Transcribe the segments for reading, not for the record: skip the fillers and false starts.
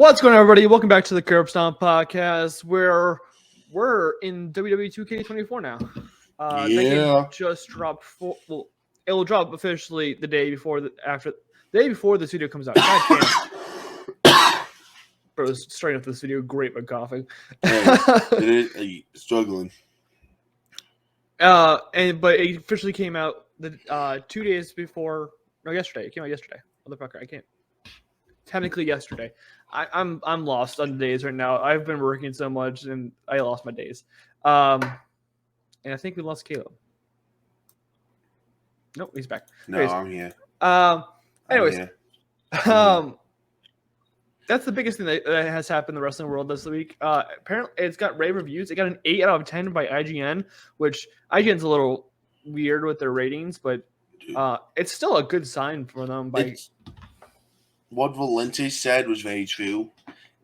What's going on, everybody? Welcome back to the Kaleb Stomp podcast, where we're in WWE 2K24 now. That game just dropped. It'll drop officially the day before the day before this video comes out. God damn. Bro, starting off this video great but coughing. Struggling. But it officially came out the 2 days before. No, yesterday. It came out yesterday. Motherfucker, I can't. Technically yesterday. I'm lost on the days right now. I've been working so much and I lost my days. And I think we lost Kaleb. Nope, he's back. No, anyways, I'm here. That's the biggest thing that has happened in the wrestling world this week. Apparently, it's got rave reviews. It got an 8 out of 10 by IGN, which IGN's a little weird with their ratings, but it's still a good sign for them. What Valente said was very true.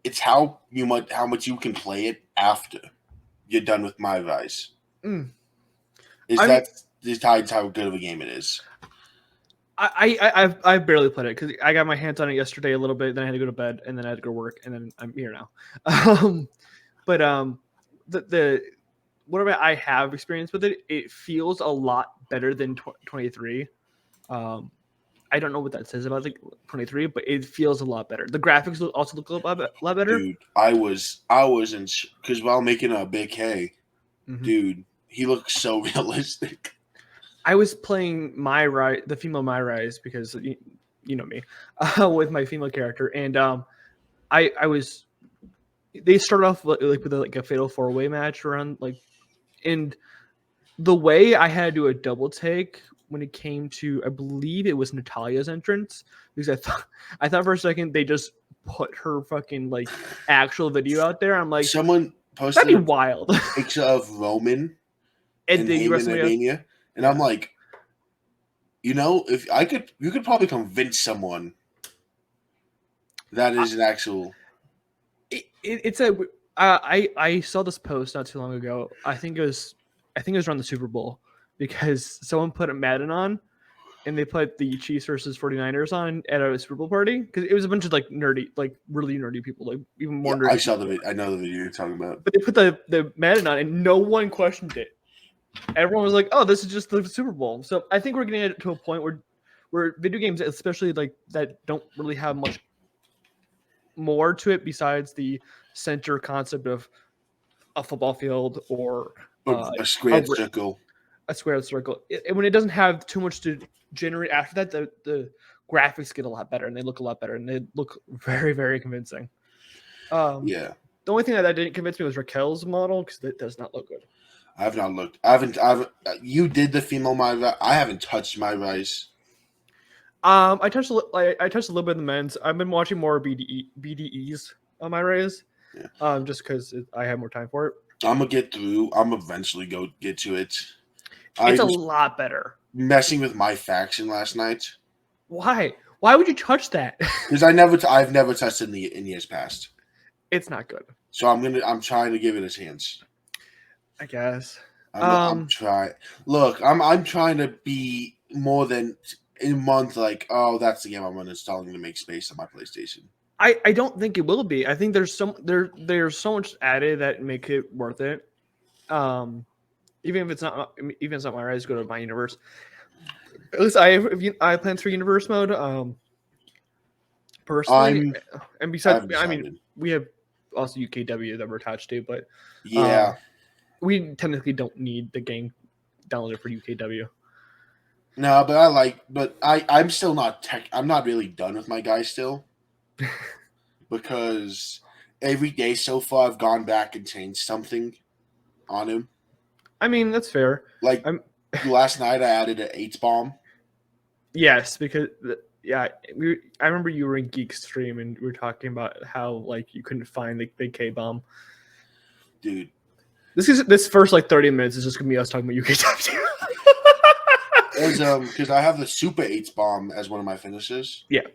It's how much you can play it after you're done with My Rise. That's how good of a game it is. I barely played it because I got my hands on it yesterday a little bit. Then I had to go to bed, and then I had to go to work, and then I'm here now. The whatever I have experience with it, it feels a lot better than 23. I don't know what that says about 23, but it feels a lot better. The graphics also look a lot better. Dude, I was in because while making a big K, dude, he looks so realistic. I was playing the female My Rise because you know me, with my female character, and they started off with a fatal 4-way match around and the way I had to do a double take when it came to, I believe it was Natalia's entrance, because I thought for a second they just put her fucking actual video out there. I'm like, someone posted that'd be wild. A picture of Roman and Mania, and I'm like, if you could probably convince someone that is an actual. I saw this post not too long ago. I think it was around the Super Bowl, because someone put a Madden on and they put the Chiefs versus 49ers on at a Super Bowl party, because it was a bunch of nerdy, really nerdy people, even more nerdy. I saw the video. I know the video you're talking about. But they put the Madden on and no one questioned it. Everyone was like, "Oh, this is just the Super Bowl." So I think we're getting to a point where video games, especially that, don't really have much more to it besides the center concept of a football field or a square circle. A square circle. When it doesn't have too much to generate after that, the graphics get a lot better and they look a lot better and they look very, very convincing. The only thing that didn't convince me was Raquel's model, because it does not look good. I have not looked. I haven't. You did the female My Rise. I haven't touched My Rise. I touched a little bit of the men's. I've been watching more BDEs on My Rise, just because I have more time for it. I'm gonna get through. I'm eventually get to it. It's a lot better. Messing with my faction last night. Why? Why would you touch that? Because I've never touched it in years past. It's not good. So I'm trying to give it a chance. I guess. I'm trying. Look, I'm trying to be more than a month. That's the game I'm uninstalling to make space on my PlayStation. I don't think it will be. I think there's so much added that make it worth it. Even if it's not My Rise, go to My Universe. At least I have plans for Universe mode. Personally, and besides, we have also UKW that we're attached to, but we technically don't need the game downloaded for UKW. No, but I'm still not I'm not really done with my guy still. Because every day so far I've gone back and changed something on him. I mean, that's fair. Last night I added an 8 bomb. Yes, because I remember you were in Geek Stream and we were talking about how you couldn't find the big K bomb. Dude, this first 30 minutes is just gonna be us talking about UKW. Because I have the Super 8 bomb as one of my finishes. Yeah.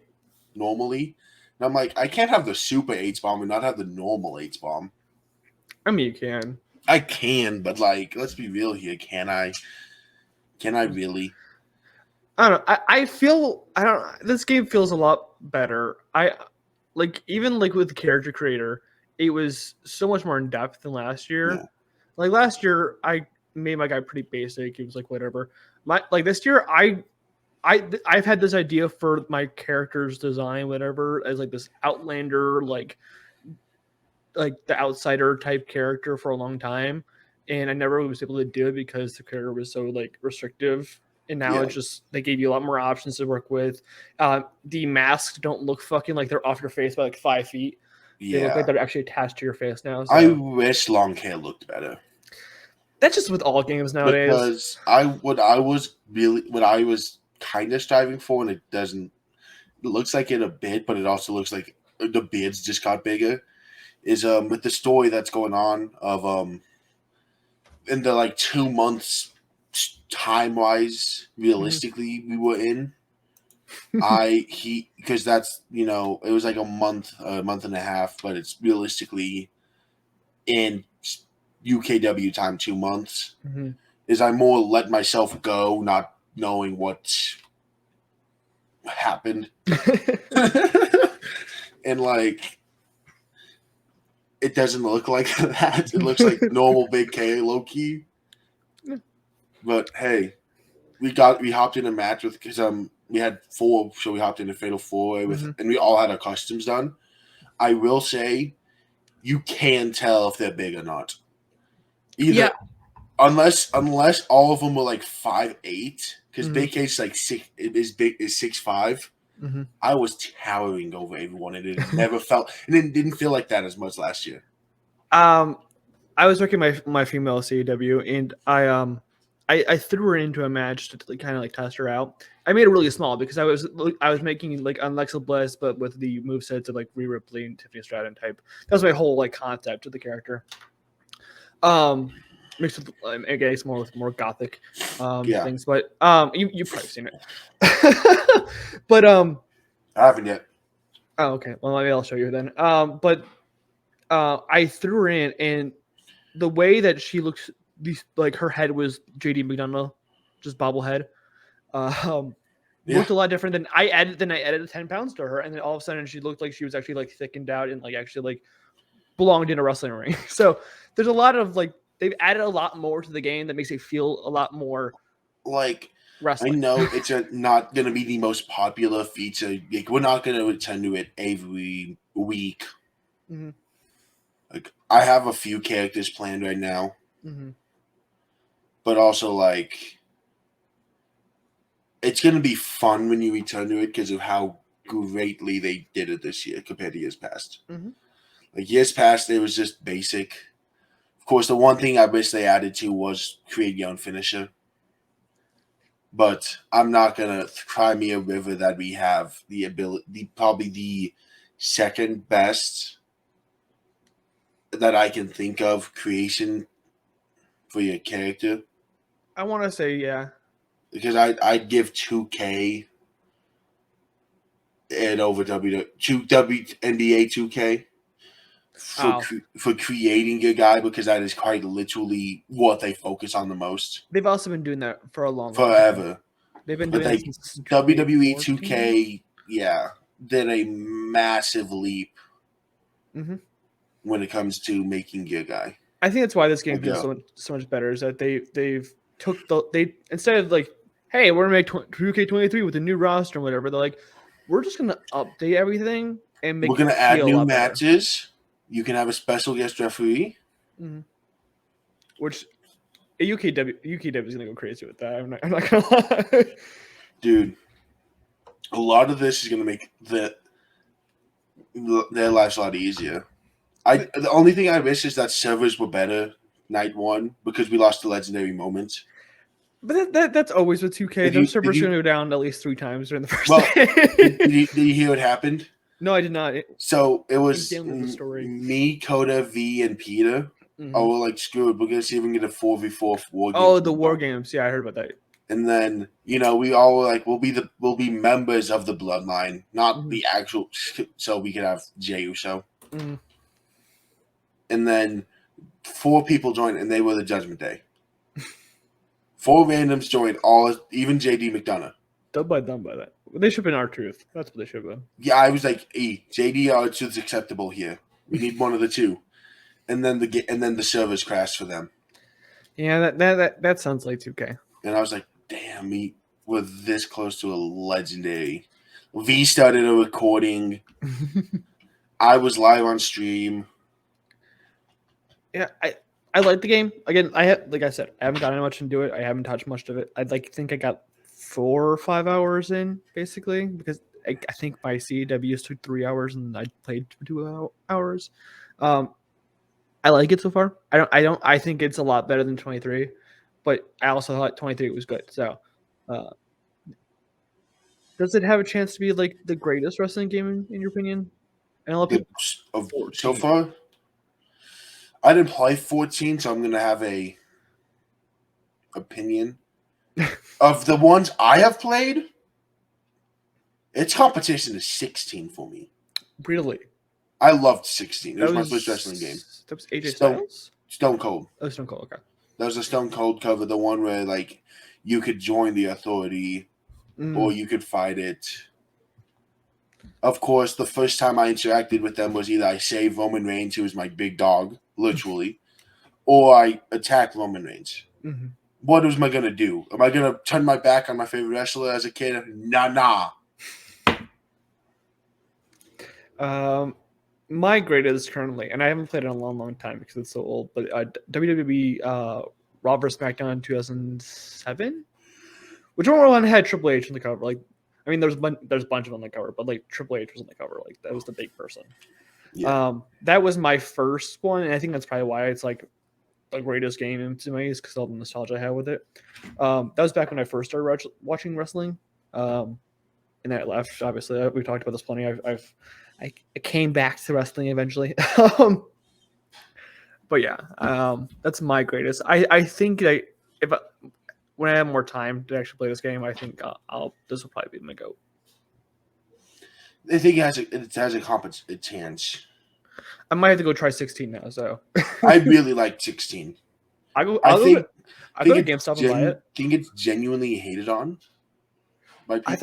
Normally. And I'm like, I can't have the Super 8 bomb and not have the normal 8 bomb. I mean, you can. I can, but let's be real here. Can I? Can I really? I don't know. This game feels a lot better. like even like with the character creator, it was so much more in depth than last year. Yeah. Like last year, I made my guy pretty basic. He was like whatever. Like this year, I've had this idea for my character's design, whatever, as like this outlander, like the outsider type character for a long time, and I never was able to do it because the character was so like restrictive. And now it's just they gave you a lot more options to work with. The masks don't look fucking like they're off your face by like 5 feet. They look like they're actually attached to your face now. So. I wish long hair looked better. That's just with all games nowadays. Because what I was kind of striving for, and it doesn't. It looks like it a bit, but it also looks like the beards just got bigger. Is with the story that's going on of in the like 2 months time wise, realistically, we were in. Because that's it was like a month and a half, but it's realistically in UKW time 2 months. Is I more let myself go, not knowing what happened, and like it doesn't look like that. It looks like normal Big K low key. But hey, we hopped in a match with because we had 4, so we hopped in a fatal 4-way with, and we all had our customs done. I will say, you can tell if they're big or not. Unless all of them were like 5'8", because Big K's like 6'5". I was towering over everyone, and it never felt, and it didn't feel like that as much last year. I was working my female CW, and I threw her into a match to kind of like test her out. I made it really small because I was making like Alexa Bliss, but with the movesets of like Rhea Ripley and Tiffany Stratton type. That was my whole like concept of the character. Mixed with I guess more gothic things, but you've probably seen it. But I haven't yet. Oh, okay. Well, maybe I'll show you then. But I threw her in, and the way that she looks, like her head was JD McDonough, just bobblehead. Looked a lot different than I added 10 pounds to her, and then all of a sudden she looked like she was actually like thickened out and like actually like belonged in a wrestling ring. So there's a lot of like they've added a lot more to the game that makes it feel a lot more like wrestling. I know it's not going to be the most popular feature. Like, we're not going to attend to it every week. Like I have a few characters planned right now, but also like it's going to be fun when you return to it because of how greatly they did it this year compared to years past. Like years past, it was just basic. Of course, the one thing I wish they added to was create your own finisher. But I'm not gonna cry me a river that we have the ability, probably the second best that I can think of creation for your character. I want to say because I'd give 2K and over NBA 2K for creating your guy, because that is quite literally what they focus on the most. They've also been doing that for a long forever. They've been doing that since WWE 2K, did a massive leap when it comes to making your guy. I think that's why this game feels so much better. Is that they've instead of like, hey, we're gonna make 2K23 with a new roster and whatever. They're like, we're just gonna update everything and make. We're gonna add new matches. You can have a special guest referee. Which UKW is gonna go crazy with that. I'm not gonna lie. Dude, a lot of this is gonna make their lives a lot easier. The only thing I wish is that servers were better night one, because we lost the legendary moment. But that's always with 2K. Those servers are gonna go down at least 3 times during the first day. Did you hear what happened? No, I did not. So it was me, Coda, V, and Peter. Oh, we're like, screw it. We're going to see if we can get a 4v4 war games. Oh, the war games. Yeah, I heard about that. And then, we all were like, we'll be members of the bloodline, not the actual, so we could have Jey Uso. And then 4 people joined, and they were the Judgment Day. 4 randoms joined, even JD McDonough. Done by that. They should have been R-Truth. That's what they should have been. Yeah, I was like, JD R-Truth's acceptable here. We need one of the two. And then the servers crashed for them. Yeah, that sounds like 2K. And I was like, damn, we were this close to a legendary. V started a recording. I was live on stream. Yeah, I like the game. Again, like I said, I haven't gotten much into it. I haven't touched much of it. Think I got 4 or 5 hours in, basically, because I think my CWs took 3 hours and I played for 2 hours. I like it so far. I think it's a lot better than 23, but I also thought 23 was good. So, does it have a chance to be like the greatest wrestling game in your opinion? And a lot of people so far, I didn't play 14, so I'm gonna have a opinion of the ones I have played. Its competition is 16 for me. Really? I loved 16. It was my first wrestling game. That was AJ Styles? Stone Cold. Oh, Stone Cold, okay. That was a Stone Cold cover, the one where like you could join the Authority or you could fight it. Of course, the first time I interacted with them was either I saved Roman Reigns, who was my big dog, literally, or I attacked Roman Reigns. Mm-hmm. What was I going to do? Am I going to turn my back on my favorite wrestler as a kid? Nah. My greatest currently, and I haven't played it in a long time because it's so old, but WWE Raw vs. SmackDown 2007, which one had Triple H on the cover. Like, I mean, there's a bunch of them on the cover, but like Triple H was on the cover. Like, that was the big person. Yeah. That was my first one, and I think that's probably why it's like the greatest game to me, is because all the nostalgia I have with it. That was back when I first started watching wrestling, and then I left. Obviously, we talked about this plenty. I came back to wrestling eventually. But yeah, that's my greatest. I think that when I have more time to actually play this game, I think this will probably be my go. I think it has a competence. I might have to go try 16 now. So I really like 16. I go to GameStop and buy it. Think it's genuinely hated on by people? I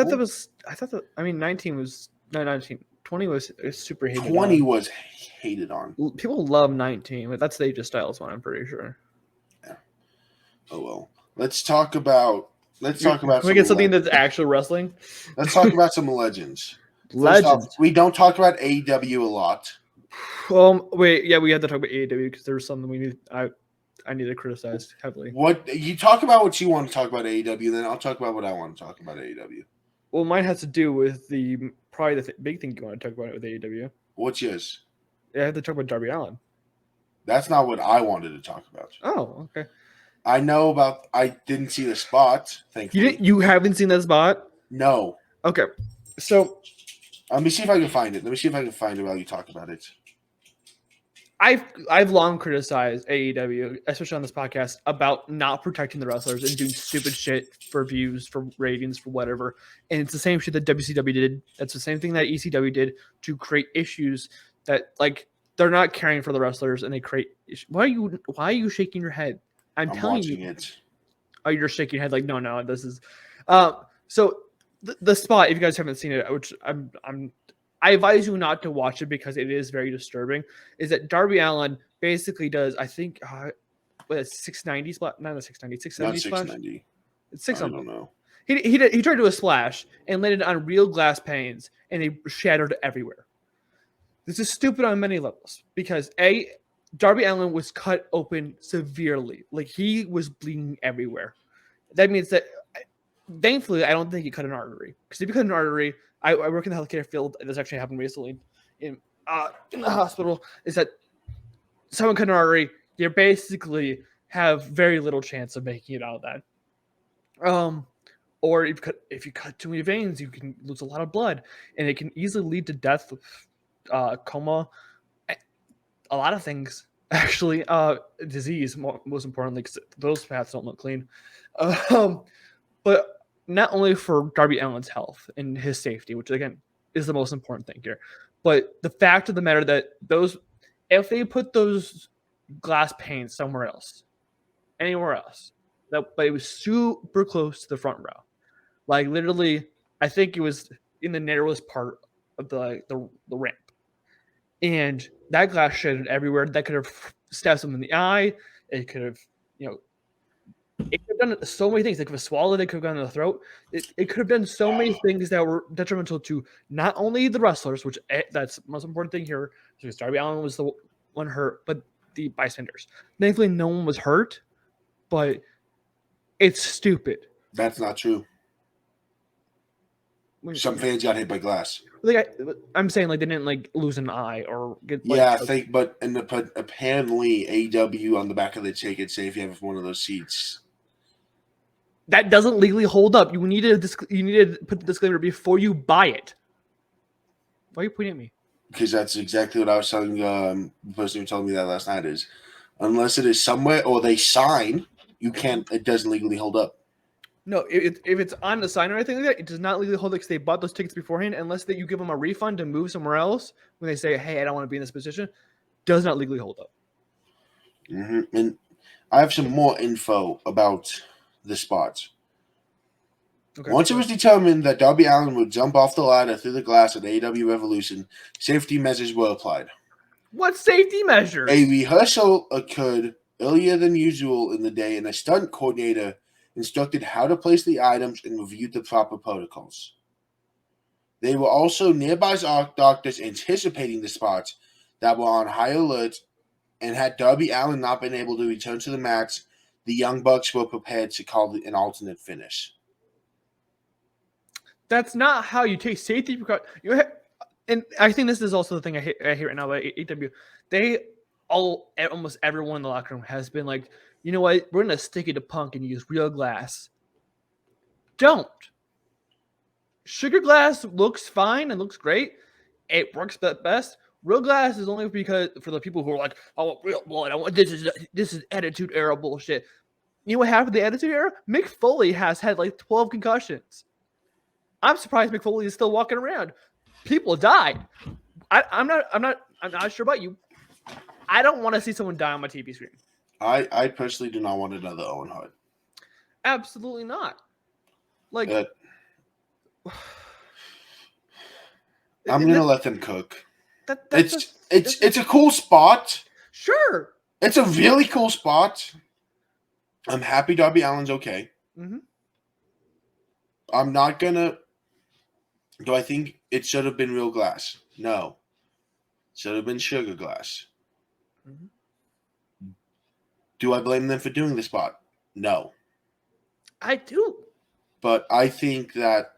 thought that 19 was no 19. 20 was super hated 20 was hated on. People love 19, but that's the AJ Styles one, I'm pretty sure. Yeah. Oh well. Let's talk about. Can we get something that's actual wrestling? Let's talk about some legends. Legends. We don't talk about AEW a lot. Wait, yeah, we had to talk about AEW because there's something we need. I need to criticize heavily. What you talk about? What you want to talk about AEW? Then I'll talk about what I want to talk about AEW. Well, mine has to do with probably the big thing you want to talk about with AEW. What's yours? Yeah, I have to talk about Darby Allin. That's not what I wanted to talk about. Oh, okay. I know about. I didn't see the spot. Thankfully, you haven't seen that spot? No. Okay, so let me see if I can find it. Let me see if I can find it while you talk about it. I've long criticized AEW, especially on this podcast, about not protecting the wrestlers and doing stupid shit for views, for ratings, for whatever. And it's the same shit that WCW did. That's the same thing that ECW did to create issues that, like, they're not caring for the wrestlers and they create issues. Why are you shaking your head? I'm telling you. It. Oh, you're shaking your head like, no, this is so the spot, if you guys haven't seen it, which I advise you not to watch it because it is very disturbing, is that Darby Allin basically does, I think, a 690 spot? Not a 690, 670 splash? 690. It's 600. I don't know. He tried to do a splash and landed on real glass panes, and they shattered everywhere. This is stupid on many levels because, A, Darby Allin was cut open severely. Like, he was bleeding everywhere. That means that, thankfully, I don't think he cut an artery. Because if you cut an artery, I work in the healthcare field. This actually happened recently in the hospital. Is that someone cut an artery? You basically have very little chance of making it out of that. Or if you cut too many veins, you can lose a lot of blood, and it can easily lead to death, coma, a lot of things. Actually, disease most importantly, because those paths don't look clean. But not only for Darby Allin's health and his safety, which again is the most important thing here, but the fact of the matter that if they put those glass panes somewhere else, anywhere else, but it was super close to the front row, Like literally, I think it was in the narrowest part of the ramp, and that glass shattered everywhere. That could have stabbed someone in the eye. It could have, it could have done so many things. They could have swallowed. It could have gone in the throat. It could have done so many things that were detrimental to not only the wrestlers, which that's the most important thing here, because Darby Allin was the one hurt, but the bystanders. Thankfully, no one was hurt, but it's stupid. That's not true. Some fans got hit by glass. Like I'm saying, like they didn't like lose an eye or get. Like, yeah, I think, but apparently AEW on the back of the ticket say if you have one of those seats. That doesn't legally hold up. You need to put the disclaimer before you buy it. Why are you pointing at me? Because that's exactly what I was telling the person who told me that last night is, unless it is somewhere or they sign, you can't. It doesn't legally hold up. No, if it's on the sign or anything like that, it does not legally hold up because they bought those tickets beforehand. Unless that you give them a refund to move somewhere else when they say, "Hey, I don't want to be in this position," does not legally hold up. Mm-hmm. And I have some more info about the spots. Okay. Once it was determined that Darby Allin would jump off the ladder through the glass at AEW Revolution, safety measures were applied. What safety measures? A rehearsal occurred earlier than usual in the day, and a stunt coordinator instructed how to place the items and reviewed the proper protocols. There were also nearby doctors anticipating the spots that were on high alert, and had Darby Allin not been able to return to the mats, the Young Bucks were prepared to call an alternate finish. That's not how you take safety precautions. And I think this is also the thing I hate right now about AEW. Almost everyone in the locker room has been like, you know what? We're going to stick it to Punk and use real glass. Don't. Sugar glass looks fine and looks great. It works best. Real glass is only because for the people who are like, oh, real blood. This is Attitude Era bullshit. You know what happened to the Attitude Era? Mick Foley has had like 12 concussions. I'm surprised Mick Foley is still walking around. People died. I'm not sure about you. I don't want to see someone die on my TV screen. I personally do not want another Owen Hart. Absolutely not. Like, I'm gonna let them cook. It's a cool spot. Sure. It's a really cool spot. I'm happy Darby Allin's okay. Mm-hmm. I'm not gonna. Do I think it should have been real glass? No. Should have been sugar glass. Mm-hmm. Do I blame them for doing the spot? No. I do. But I think that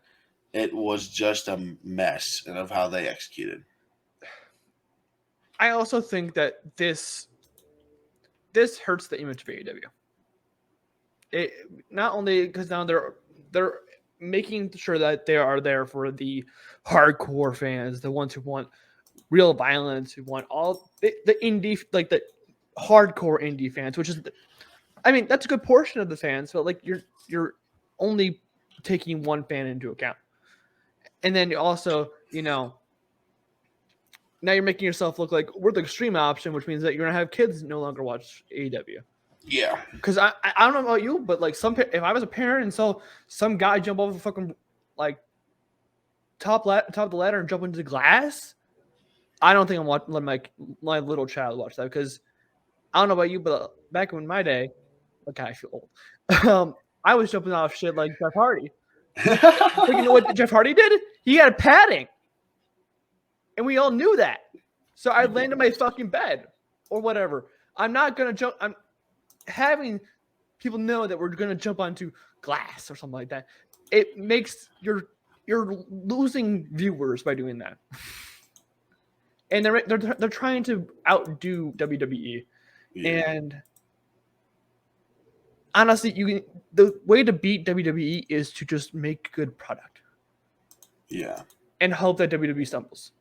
it was just a mess of how they executed. I also think that this hurts the image of AEW. It not only because now they're making sure that they are there for the hardcore fans, the ones who want real violence, who want all the indie, like the hardcore indie fans, which is, that's a good portion of the fans, but like you're only taking one fan into account. And then also, now you're making yourself look like we're the extreme option, which means that you're going to have kids no longer watch AEW. Yeah. Because I don't know about you, but like if I was a parent and saw some guy jump over the fucking like top of the ladder and jump into the glass, I don't think I'm letting my little child watch that, because I don't know about you, but back in my day, okay, I feel old. I was jumping off shit like Jeff Hardy. But you know what Jeff Hardy did? He had padding. And we all knew that. So I landed my fucking bed or whatever. I'm not going to jump. I'm having people know that we're going to jump onto glass or something like that. It makes you're losing viewers by doing that. And they're trying to outdo WWE. Yeah. And honestly, the way to beat WWE is to just make good product. Yeah. And hope that WWE stumbles.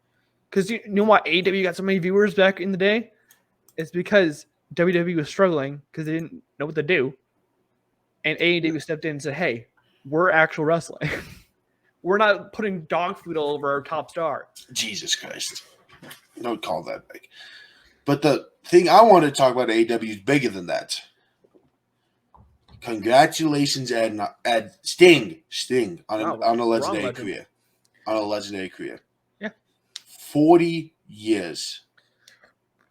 Because you know why AEW got so many viewers back in the day? It's because WWE was struggling because they didn't know what to do. And AEW stepped in and said, hey, we're actual wrestling. We're not putting dog food all over our top star. Jesus Christ. Don't call that big. But the thing I want to talk about AEW is bigger than that. Congratulations, Ed Sting on a legendary legend. career. On a legendary career. Yeah. 40 years.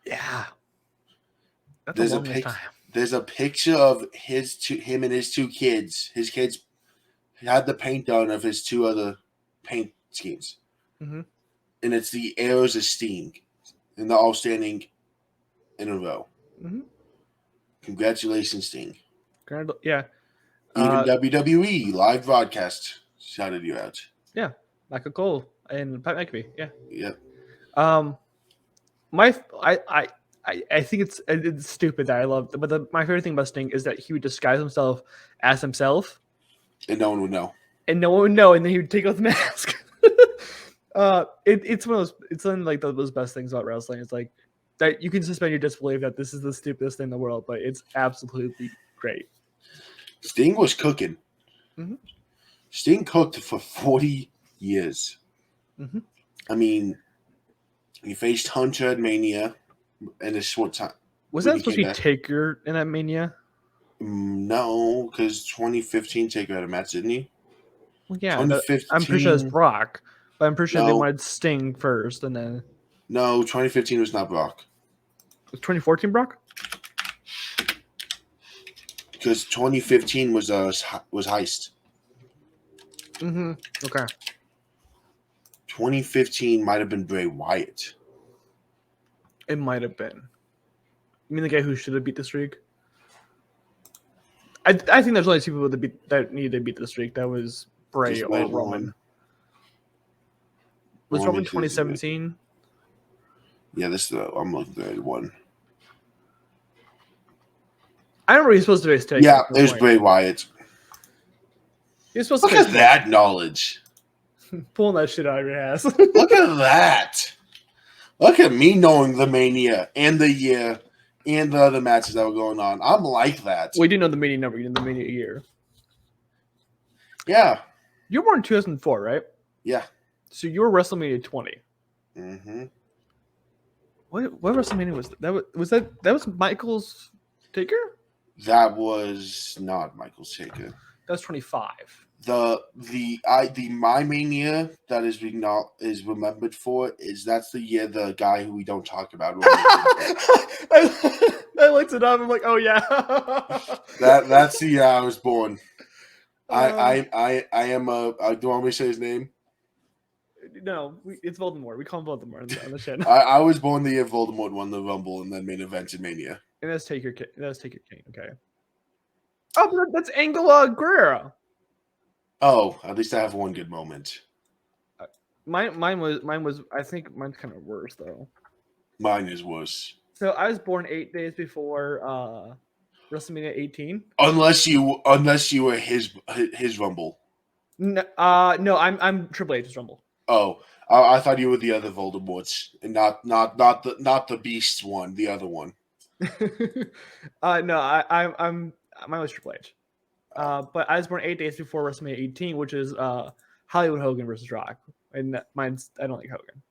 Yeah. That's a long time. There's a picture of him and his two kids. His kids had the paint done of his two other paint schemes. Mm-hmm. And it's the arrows of Sting. And they're all standing in a row. Mm-hmm. Congratulations, Sting. Yeah. Even WWE live broadcast shouted you out. Yeah. Michael Cole and Pat McAfee. Yeah. Yep. I think it's stupid that I love, but my favorite thing about Sting is that he would disguise himself as himself, and no one would know. And no one would know, and then he would take off the mask. It's one of those. It's one of like those best things about wrestling. It's like that you can suspend your disbelief that this is the stupidest thing in the world, but it's absolutely great. Sting was cooking. Mm-hmm. Sting cooked for 40 years. Mm-hmm. I mean, he faced Hunter at Mania in a short time. Was that supposed to be Taker in that Mania? No, because 2015 Taker had a match, didn't he? Well, yeah, I'm pretty sure it's Brock, but I'm pretty sure they wanted Sting first, and then. No, 2015 was not Brock. Was 2014 Brock? Because 2015 was Heist. Mm-hmm. Okay. 2015 might have been Bray Wyatt. It might have been. You mean the guy who should have beat the streak? I think there's only two people that needed to beat the streak. That was Bray or Roman. Was Roman 2017? Yeah, I'm looking at one. I don't know he's supposed to face Taker. Yeah, there's Bray Wyatt. You're supposed Look to at that knowledge. Pulling that shit out of your ass. Look at that. Look at me knowing the Mania and the year and the other matches that were going on. I'm like that. We do know the Mania number. You know the Mania year. Yeah. You were born in 2004, right? Yeah. So you were WrestleMania 20. Mm-hmm. What WrestleMania was that? That was Michael's Taker? That was not Michael's Taker. That was 25. The My Mania that is remembered for that's the year the guy who we don't talk about. I looked it up. I'm like, oh yeah. That's the year I was born. I am do you want me to say his name? No, it's Voldemort. We call him Voldemort on the channel. I was born the year Voldemort won the Rumble and then main event in Mania. And that's Taker King. Okay. Oh, that's Angle Guerrero. Oh, at least I have one good moment. Mine was. I think mine's kind of worse though. Mine is worse. So I was born 8 days before WrestleMania 18. Unless you were his Rumble. No, I'm Triple H's Rumble. Oh, I thought you were the other Voldemorts, and not the Beast one, the other one. No, I'm mine was Triple H. But I was born 8 days before WrestleMania 18, which is Hollywood Hogan versus Rock, and mine's I don't like Hogan.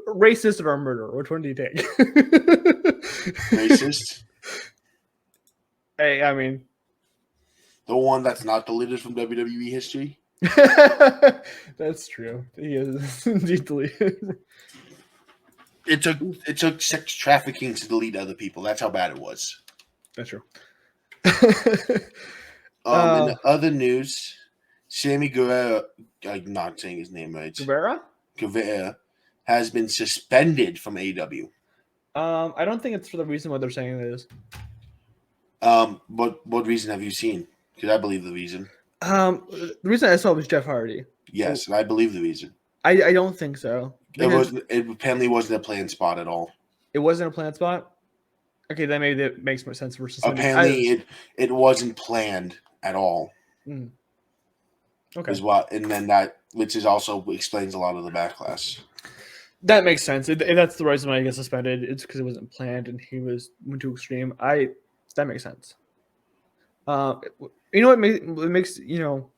Racist or a murderer? Which one do you take? Racist. Hey, I mean, the one that's not deleted from WWE history. That's true. He is indeed deleted. It took sex trafficking to delete other people. That's how bad it was. That's true. In other news, Sammy Guevara, I'm not saying his name right. Guevara has been suspended from AEW. I don't think it's for the reason why they're saying it is. What reason have you seen? Because I believe the reason. The reason I saw was Jeff Hardy. Yes, and I believe the reason. I don't think so. It apparently wasn't a planned spot at all. It wasn't a planned spot? Okay, then maybe that makes more sense versus apparently it wasn't planned at all. Mm. Okay. And then that which is also explains a lot of the backlash. That makes sense. That's the reason why he got suspended. It's because it wasn't planned and he went too extreme. That makes sense. You know what makes So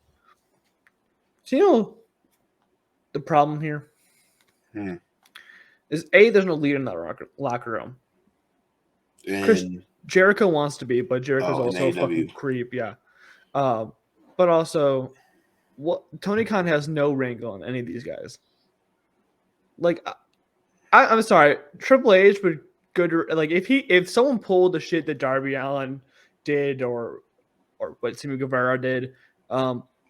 the problem here is there's no leader in that locker room. Jericho wants to be, but Jericho's also a fucking creep. Yeah. But also, Tony Khan has no wrinkle on any of these guys. Like, I'm sorry, Triple H would good like if someone pulled the shit that Darby Allin did or what Sammy Guevara did,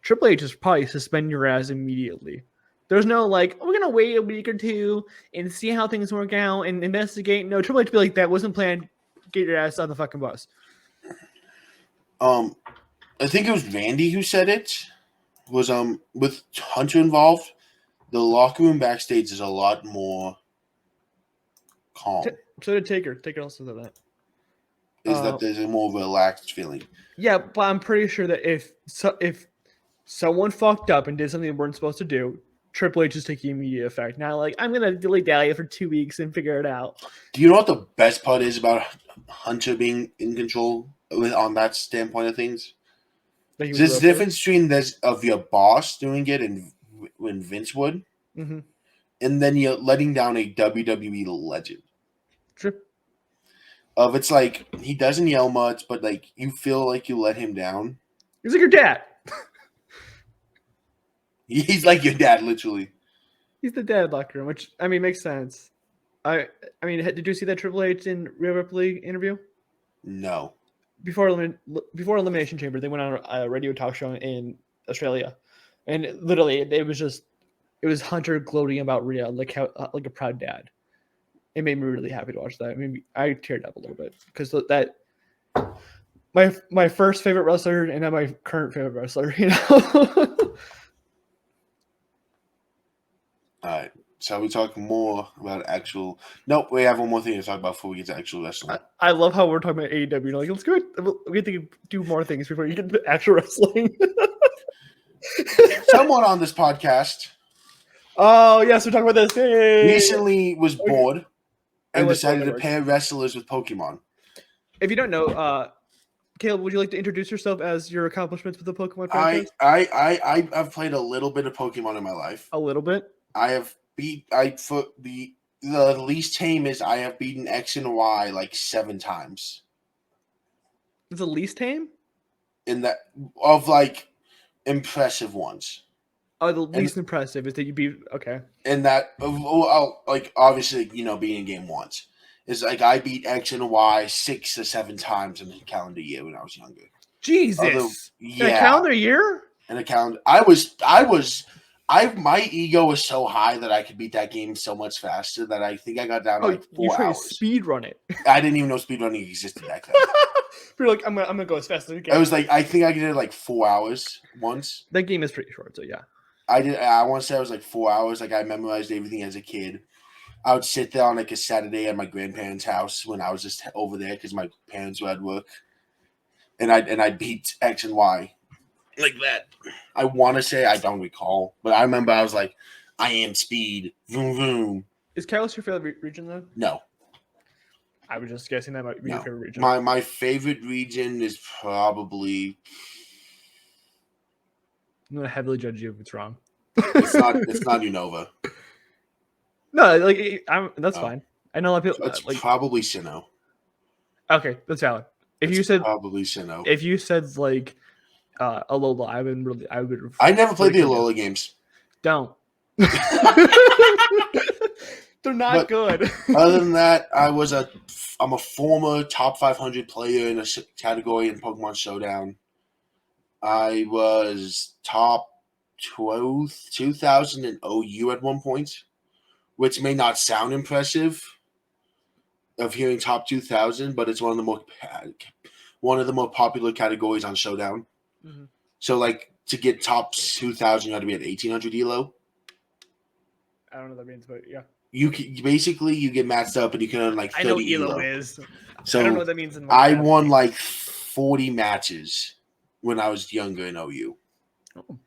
Triple H is probably suspend your ass immediately. There's no like, we're gonna wait a week or two and see how things work out and investigate. No, Triple H would be like, that wasn't planned. Get your ass on the fucking bus. I think it was Randy who said it. Was with Hunter involved, the locker room backstage is a lot more calm. So did Taker. Taker also said that. That there's a more relaxed feeling. Yeah, but I'm pretty sure that if someone fucked up and did something they weren't supposed to do, Triple H is taking immediate effect. Now, like, I'm gonna dilly-dally for 2 weeks and figure it out. Do you know what the best part is about Hunter being in control on that standpoint of things? There's a difference between of your boss doing it and when Vince would, and then you're letting down a WWE legend. Sure. It's like he doesn't yell much, but like you feel like you let him down. He's like your dad. He's like your dad, literally. He's the dad locker room, which I mean makes sense. I mean, did you see that Triple H in Rhea Ripley interview? No. Before Elimination Chamber, they went on a radio talk show in Australia, and literally it was Hunter gloating about Rhea like a proud dad. It made me really happy to watch that. I mean, I teared up a little bit because that my first favorite wrestler and then my current favorite wrestler, you know. All right. Shall we talk more about actual? No, we have one more thing to talk about before we get to actual wrestling. I love how we're talking about AEW. You're like, let's go. We have to do more things before you get to actual wrestling. Someone on this podcast. Oh yes, we're talking about this. Hey. Recently was bored and decided to pair wrestlers with Pokemon. If you don't know, Kaleb, would you like to introduce yourself as your accomplishments with the Pokemon franchise? I've played a little bit of Pokemon in my life. A little bit. For the least tame is I have beaten X and Y like 7 times. It's the least tame? In that of like impressive ones. Oh, the least impressive is that you beat okay. And that like obviously, you know, being in game once. Is like I beat X and Y 6 or 7 times in a calendar year when I was younger. Jesus. In a calendar year? In a calendar my ego was so high that I could beat that game so much faster that I think I got down to like 4 hours. Speed run it. I didn't even know speed running existed back then. You're like, I'm gonna go as fast as I can. I was like, I think I did it like 4 hours once. That game is pretty short, so yeah. I want to say I was like 4 hours. Like I memorized everything as a kid. I would sit there on like a Saturday at my grandparents' house when I was just over there because my parents were at work, and I'd beat X and Y. Like that. I want to say I don't recall, but I remember I was like, I am speed. Vroom, vroom. Is Kalos your favorite region, though? No. I was just guessing that might be your favorite region. My favorite region is probably... I'm going to heavily judge you if it's wrong. It's not Unova. No, like that's fine. I know a lot of people... It's probably Sinnoh. Okay, that's valid. If you said probably Sinnoh. If you said like... Alola, I never played the Alola games. Don't. They're not good. Other than that, I'm a former top 500 player in a category in Pokemon Showdown. I was top 2000 in OU at one point, which may not sound impressive of hearing top 2000, but it's one of the more popular categories on Showdown. Mm-hmm. So, like, to get top 2,000, you have to be at 1,800 ELO. I don't know what that means, but yeah. You get matched up and you can earn like 30 I know what ELO is. So I don't know what that means. I won like 40 matches when I was younger in OU. Oh.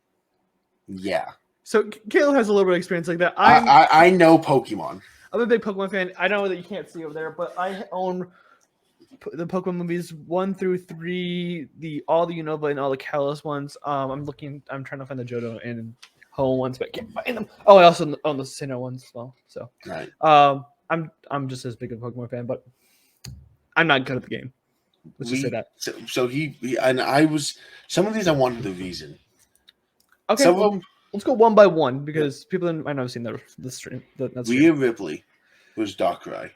Yeah. So Kaleb has a little bit of experience like that. I know Pokemon. I'm a big Pokemon fan. I know that you can't see over there, but I own the Pokemon movies 1 through 3, all the Unova and all the Kalos ones. I'm trying to find the Johto and Ho ones, but I can't find them. Oh, I also own the Sinnoh ones as well. So, right. I'm just as big of a Pokemon fan, but I'm not good at the game. Let's just say that. So he and I was some of these I wanted the reason. Okay, some of them. Let's go one by one because people might not have seen the stream. Rhea Ripley was Darkrai.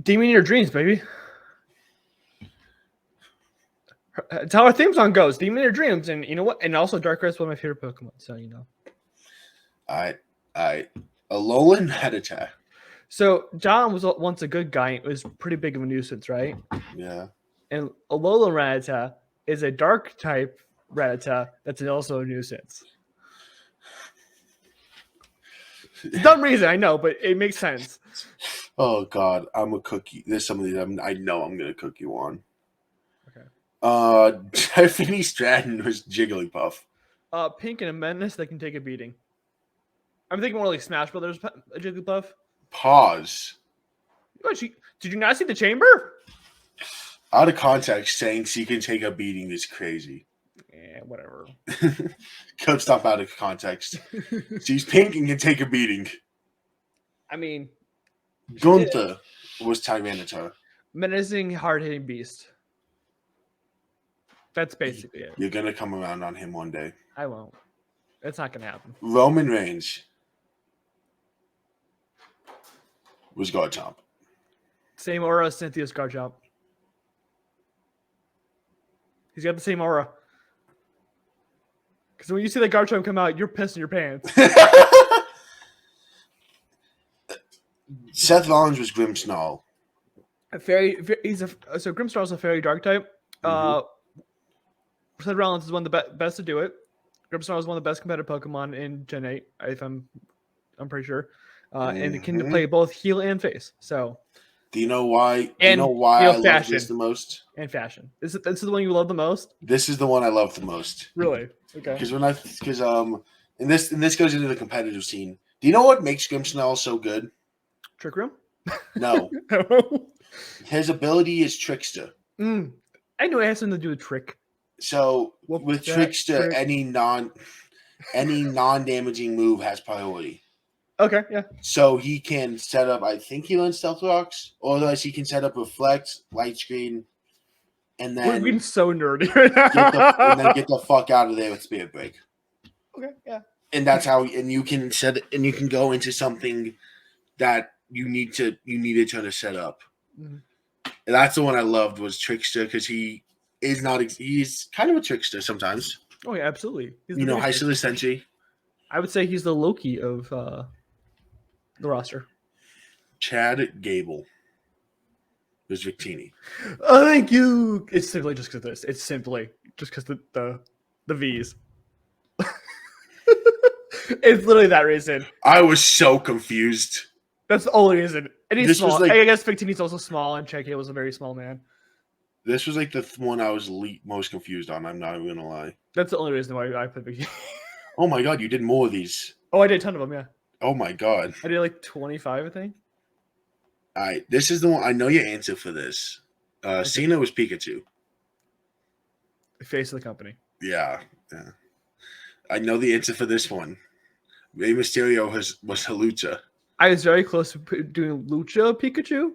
Demon in your dreams, baby. It's how our theme song goes. Demon in your dreams, and you know what? And also Darkrai is one of my favorite Pokemon. So you know. All right. Alolan Rattata. So John was once a good guy. It was pretty big of a nuisance, right? Yeah. And Alolan Rattata is a dark type Rattata that's also a nuisance. Dumb reason, I know, but it makes sense. Oh God, I'm a cookie. There's some of these I know I'm gonna cook you on. Okay. Tiffany Stratton was Jigglypuff. Pink and a menace that can take a beating. I'm thinking more like Smash Brothers Jigglypuff. Pause. What, did you not see the chamber? Out of context, saying she can take a beating is crazy. Yeah, whatever. Could stop out of context. She's pink and can take a beating. I mean, Gunther was Tyranitar. Menacing, hard-hitting beast. That's basically it. You're gonna come around on him one day. I won't. It's not gonna happen. Roman Reigns was Garchomp. Same aura as Cynthia's Garchomp. He's got the same aura. Because when you see the Garchomp come out, you're pissing your pants. Seth Rollins was Grimmsnarl. So Grimmsnarl is a fairy dark type. Seth Rollins is one of the best to do it. Grimmsnarl is one of the best competitive Pokemon in Gen 8, if I'm pretty sure. And it can play both heal and face. So do you know why? I love this the most? And fashion. This is the one you love the most? This is the one I love the most. Really? Okay. And this goes into the competitive scene. Do you know what makes Grimmsnarl so good? Trick Room? No. His ability is Trickster. I know it has something to do with Trick. So with Trickster, any non-damaging move has priority. Okay, yeah. So he can set up, I think he learns Stealth Rocks, or otherwise he can set up Reflect, Light Screen, and then we're being so nerdy right now. get the fuck out of there with Spirit Break. Okay, yeah. And that's how, and you can go into something that you needed to set up. Mm-hmm. And that's the one I loved was Trickster because he's kind of a trickster sometimes. Oh yeah, absolutely. High Silver Sentry. I would say he's the Loki of the roster. Chad Gable was Victini. Oh, thank you. It's simply just because this. It's simply just because the V's. It's literally that reason. I was so confused. That's the only reason. And he's small. I guess Victini's also small, and Chad Gable's a very small man. This was like the one I was most confused on. I'm not even gonna lie. That's the only reason why I put Victini. Oh my God, you did more of these. Oh, I did a ton of them, yeah. Oh my God. I did like 25, I think. All right, this is the one. I know your answer for this. Cena was Pikachu. The face of the company. Yeah. I know the answer for this one. Rey Mysterio was Halucha. I was very close to doing Lucha Pikachu.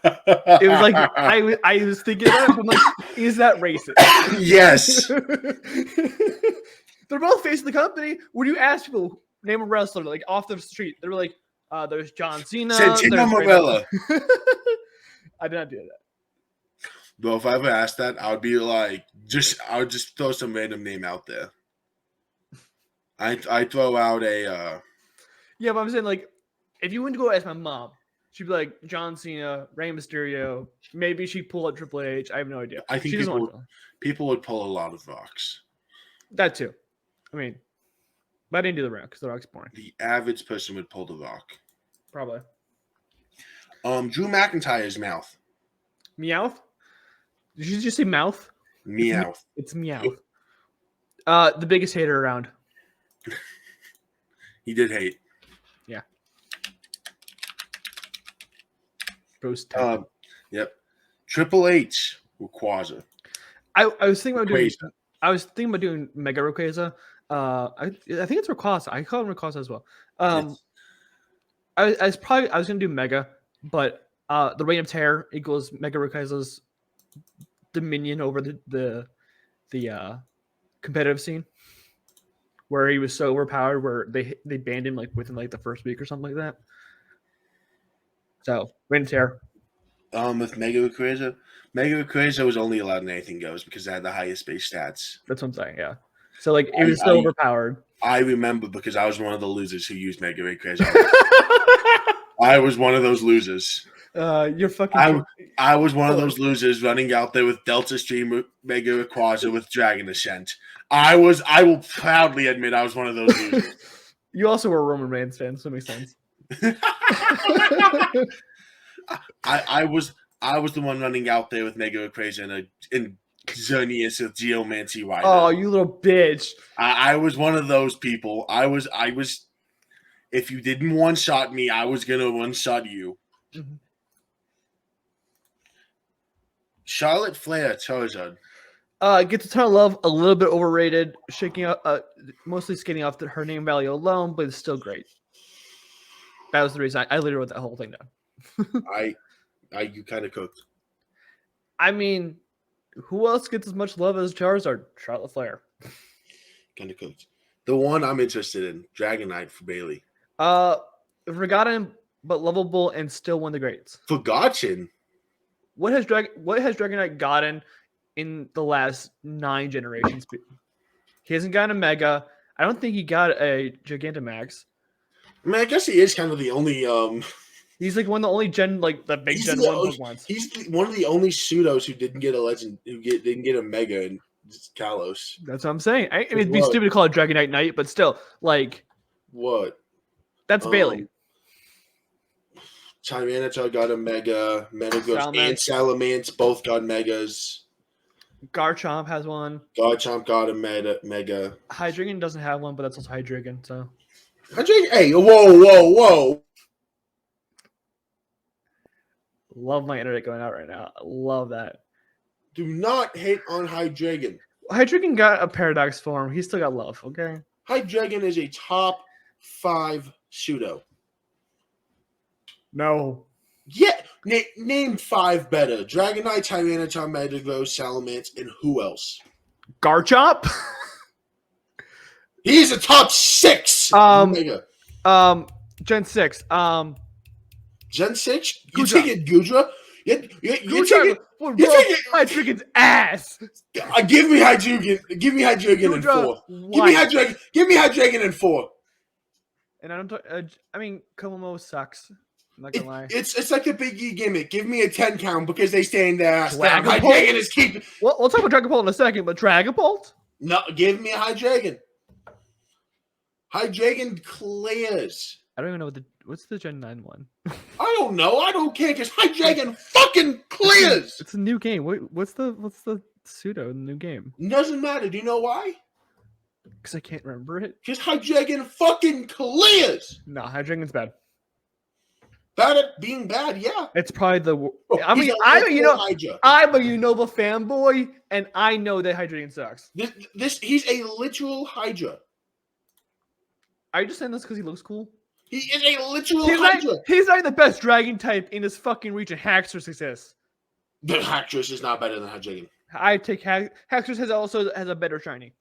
It was like I was thinking that. I'm like, is that racist? Yes. They're both face of the company. When you ask people name a wrestler like off the street, they were like, "There's John Cena." Santino Marella. I did not do that. Bro, if I ever asked that, I would be like, I would just throw some random name out there. I throw out a. Yeah, but I'm saying like, if you went to go ask my mom, she'd be like John Cena, Rey Mysterio. Maybe she'd pull up Triple H. I have no idea. I think people would pull a lot of rocks. That too. I mean, but I didn't do the rock because the rock's boring. The average person would pull the rock. Probably. Drew McIntyre's mouth. Meowth? Did you just say mouth? Meowth. It's Meowth. The biggest hater around. He did hate. Yeah. Roast. Yep. Triple H Rayquaza. I was thinking about doing Mega Rayquaza. I think it's Rayquaza. I call him Rayquaza as well. Yes. I was gonna do Mega, but The Reign of Terror equals Mega Rikaisa's dominion over the competitive scene, where he was so overpowered, where they banned him like within like the first week or something like that. So Reign of Terror. With Mega Rikaiza was only allowed in Anything Goes because they had the highest base stats. That's what I'm saying. Yeah. So like it was so overpowered. I remember because I was one of the losers who used Mega Rikaiza. I was one of those losers. You're fucking. I was one of those losers running out there with Delta Stream Mega Rayquaza with Dragon Ascent. I will proudly admit I was one of those losers. You also were a Roman Reigns fan, so it makes sense. I was the one running out there with Mega Rayquaza and Xerneas with Geomancy Rider. Oh, you little bitch! I was one of those people. I was. If you didn't one shot me, I was gonna one shot you. Mm-hmm. Charlotte Flair Charizard. Gets a ton of love. A little bit overrated. Shaking up, mostly skating off her name value alone, but it's still great. That was the reason I literally wrote that whole thing down. You kind of cooked. I mean, who else gets as much love as Charizard? Charlotte Flair. Kind of cooked. The one I'm interested in, Dragonite for Bailey. Forgotten but lovable and still one of the greats. Forgotten. What has Dragonite gotten in the last 9 generations? He hasn't gotten a Mega. I don't think he got a Gigantamax. I mean, I guess he is kind of the only. He's like one of the only the big Gen 1 Pokemon. He's one of the only pseudos who didn't get a legend, didn't get a Mega in Kalos. That's what I'm saying. I mean, it'd be stupid to call it Dragonite Knight, but still, like, what? That's Bailey. Tyranitar got a Mega. Metagross and Salamence both got Megas. Garchomp has one. Garchomp got a Mega. Hydreigon doesn't have one, but that's also Hydreigon, so. Hey, whoa. Love my internet going out right now. I love that. Do not hate on Hydreigon. Hydreigon got a Paradox form. He still got love, okay? Hydreigon is a top 5 pseudo. No. Yeah, name 5 better. Dragonite, Tyranitar, Metagross, Salamence, and who else? Garchomp? He's a top 6. Gen 6. Gen 6? You taking Gudra? You're taking Hydreigon's ass. Give me Hydreigon. Give me Hydreigon in 4. Give me Hydreigon in 4. And I don't. I mean, Komomo sucks. I'm not gonna lie. It's like a Big E gimmick. Give me a 10 count because they stay in their ass down. Hydreigon is keeping. We'll talk about Dragapult in a second, but Dragapult? No, give me a Hydreigon. Hydreigon clears. I don't even know what's the Gen 9 one. I don't know. I don't care because Hydreigon fucking clears. It's a new game. What's the pseudo in the new game? Doesn't matter. Do you know why? Because I can't remember it. Because Hydreigon fucking clears. No, Hydreigon's bad. Bad at being bad, yeah. It's probably the. I mean, I'm a Unova fanboy, and I know that Hydreigon sucks. He's a literal Hydra. Are you just saying this because he looks cool? He is a literal Hydra. He's not the best dragon type in this fucking region. Haxorus exists. The Haxorus is not better than Hydreigon. I take Haxorus has a better shiny.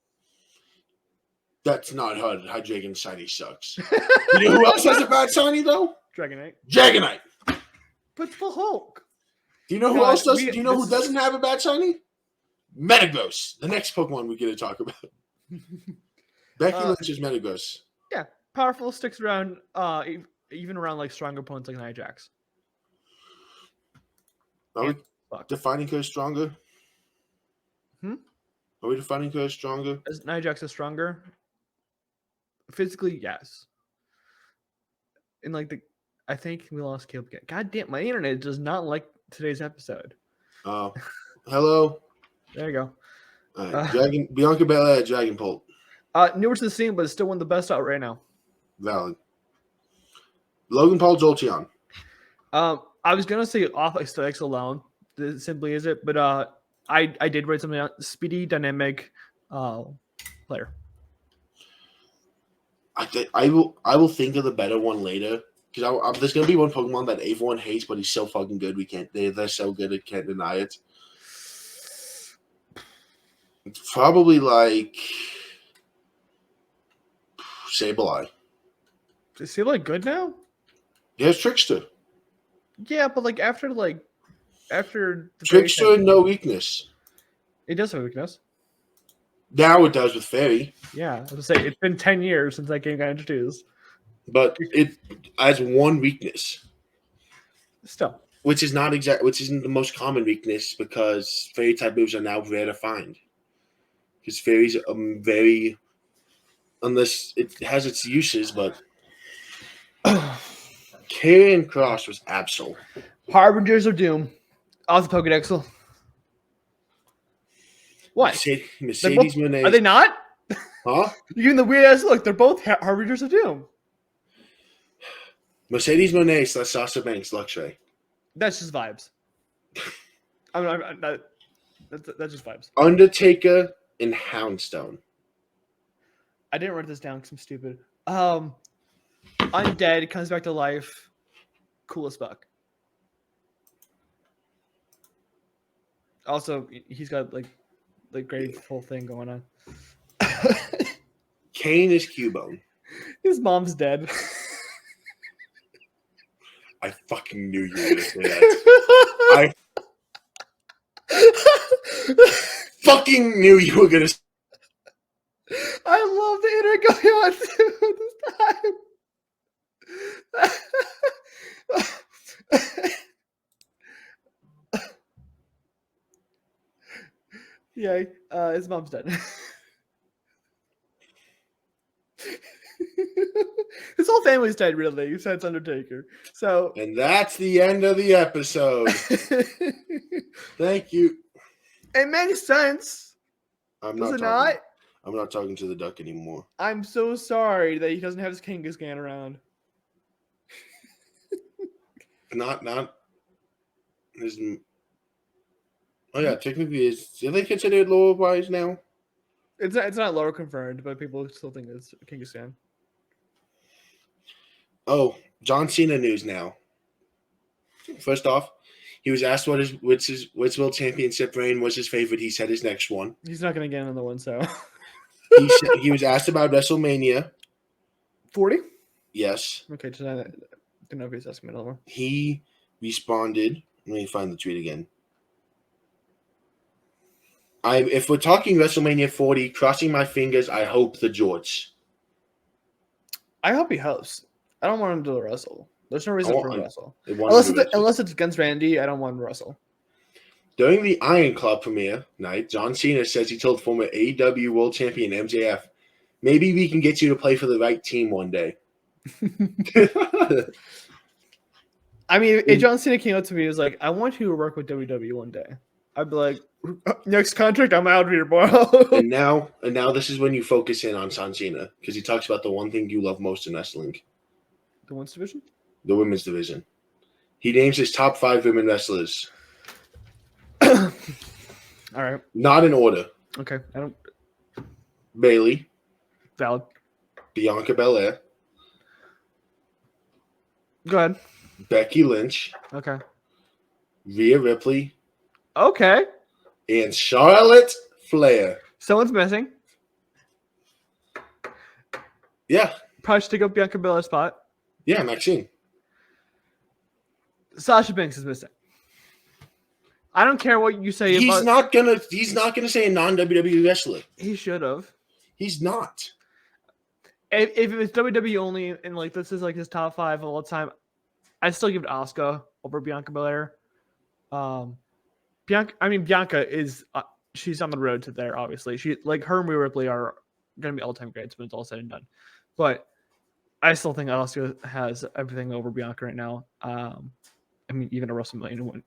That's not HUD. Hydreigon shiny sucks. You know who else has a bad shiny though? Dragonite. But for Hulk. Do you know who else does? Do you know who doesn't have a bad shiny? Metagross. The next Pokemon we get to talk about. Becky Lynch is Metagross. Yeah, powerful, sticks around, even around like stronger opponents like Nijax. Are we defining her stronger? Are we defining her stronger? Is Nijax is stronger? Physically, yes. And like I think we lost Kaleb again. God damn, my internet does not like today's episode. Oh, hello. There you go. Bianca Belair, Dragapult. Newer to the scene, but it's still one of the best out right now. Valid. Logan Paul, Jolteon. I was gonna say off aesthetics alone. This simply is it, but I did write something out. Speedy, dynamic, player. I will think of the better one later. Because there's gonna be one Pokemon that everyone hates, but he's so fucking good. They're so good. I can't deny it. It's probably like Sableye. Is Sableye good now? Yeah, it's Trickster. Yeah, but like after the Trickster and no weakness. It does have a weakness. Now it does with Fairy. Yeah, I was gonna say it's been 10 years since that game got introduced. But it has one weakness. Still. Which isn't the most common weakness because Fairy type moves are now rare to find. Because Fairies are very, unless it has its uses, but Carrion Cross was Absol. Harbingers of Doom. Off the Pokédexel. What? Mercedes Monet. Are they not? Huh? You're giving the weird ass look. They're both Harbingers of Doom. Mercedes Monet / Sasha Banks Luxray. That's just vibes. That's just vibes. Undertaker and Houndstone. I didn't write this down because I'm stupid. Undead comes back to life. Cool as fuck. Also, he's got like great full thing going on. Kane is Cubone. His mom's dead. I fucking knew you were gonna say that. I fucking knew you were gonna. I love the internet going on this time. Yeah, his mom's dead. His whole family's dead, really, besides Undertaker. So, and that's the end of the episode. Thank you. It makes sense. I'm not talking to the duck anymore. I'm so sorry that he doesn't have his Kangaskhan around. Not his. Oh yeah, technically, do they consider it lower wise now? It's not lower confirmed, but people still think it's Kangaskhan. Oh, John Cena news now. First off, he was asked which World Championship reign was his favorite. He said his next one. He's not going to get another one, so. he was asked about WrestleMania. 40? Yes. Okay, so I don't know if he's asking me another one. He responded. Let me find the tweet again. If we're talking WrestleMania 40, crossing my fingers, I hope the George. I hope he hosts. I don't want him to wrestle. There's no reason for him to wrestle. Unless it's against Randy, I don't want him to wrestle. During the Iron Club premiere night, John Cena says he told former AEW World Champion MJF, maybe we can get you to play for the right team one day. I mean, if John Cena came up to me and was like, I want you to work with WWE one day, I'd be like, next contract, I'm out of here, bro. and now this is when you focus in on John Cena, because he talks about the one thing you love most in wrestling. The women's division? The women's division. He names his top 5 women wrestlers. All right. Not in order. Okay. I don't. Bayley. Valid. Bianca Belair. Go ahead. Becky Lynch. Okay. Rhea Ripley. Okay. And Charlotte Flair. Someone's missing. Yeah. Probably should take up Bianca Belair's spot. Yeah, Maxine. Sasha Banks is missing. I don't care what you say. He's not gonna say a non-WWE wrestler. He should have. He's not. If it was WWE only and like this is like his top 5 of all time, I'd still give it Asuka over Bianca Belair. Bianca is she's on the road to there. Obviously, she like her and Rhea Ripley are gonna be all-time greats when it's all said and done. But I still think Asuka has everything over Bianca right now. Even a WrestleMania one.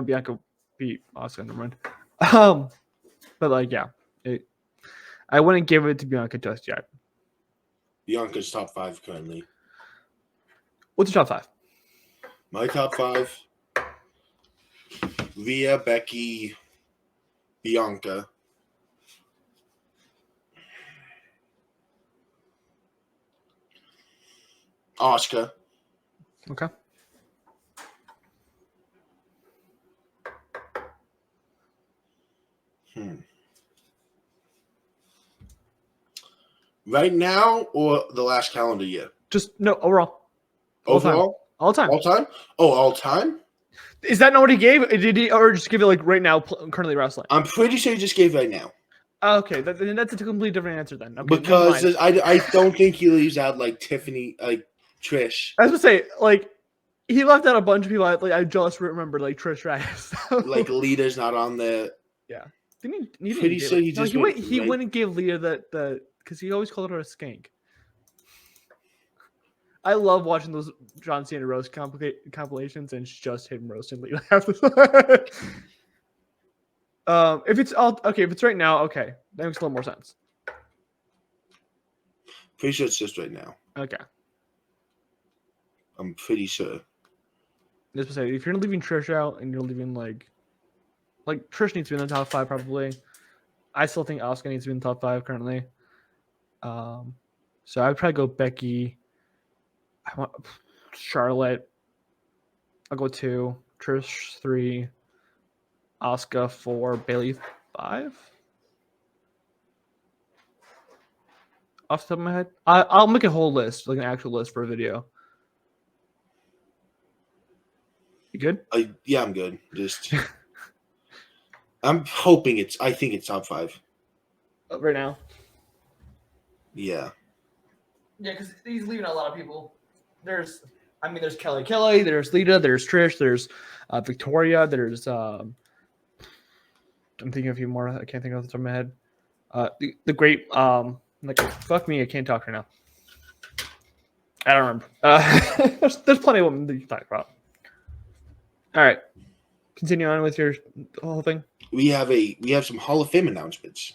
Bianca beat Asuka, never mind. But like, yeah, I wouldn't give it to Bianca just yet. Bianca's top 5 currently. What's your top 5? My top 5: Rhea, Becky, Bianca. Asuka. Okay. Right now or the last calendar year? Just no overall. Overall? All time. All time? Oh, all time? Is that not what he gave? Did he or just give it like right now, currently wrestling? I'm pretty sure he just gave right now. Okay, that's a completely different answer then. Okay, because I don't think he leaves out like Tiffany, like Trish. I was gonna say like he left out a bunch of people. I just remember like Trish Stratus. So. Like Lita's not on the. Yeah, didn't he? Pretty sure he just he wouldn't give Lita the because he always called her a skank. I love watching those John Cena roast compilations and it's just him roasting Lita half the time. If it's right now, okay, that makes a little more sense. Pretty sure it's just right now. Okay, I'm pretty sure. Just to say, if you're leaving Trish out and you're leaving like Trish needs to be in the top 5 probably. I still think Asuka needs to be in the top 5 currently. So I'd probably go Becky. I want Charlotte. I'll go 2. Trish 3. Asuka 4. Bayley 5. Off the top of my head, I'll make a whole list, like an actual list for a video. You good? Yeah, I'm good. Just I'm hoping I think it's top 5 right now. Yeah. Yeah, because he's leaving a lot of people. There's Kelly, there's Lita, there's Trish, there's Victoria, there's I'm thinking of a few more. I can't think of the top of my head. The great fuck me, I can't talk right now. I don't remember. There's plenty of women that you can talk about. All right, continue on with your whole thing. We have some Hall of Fame announcements.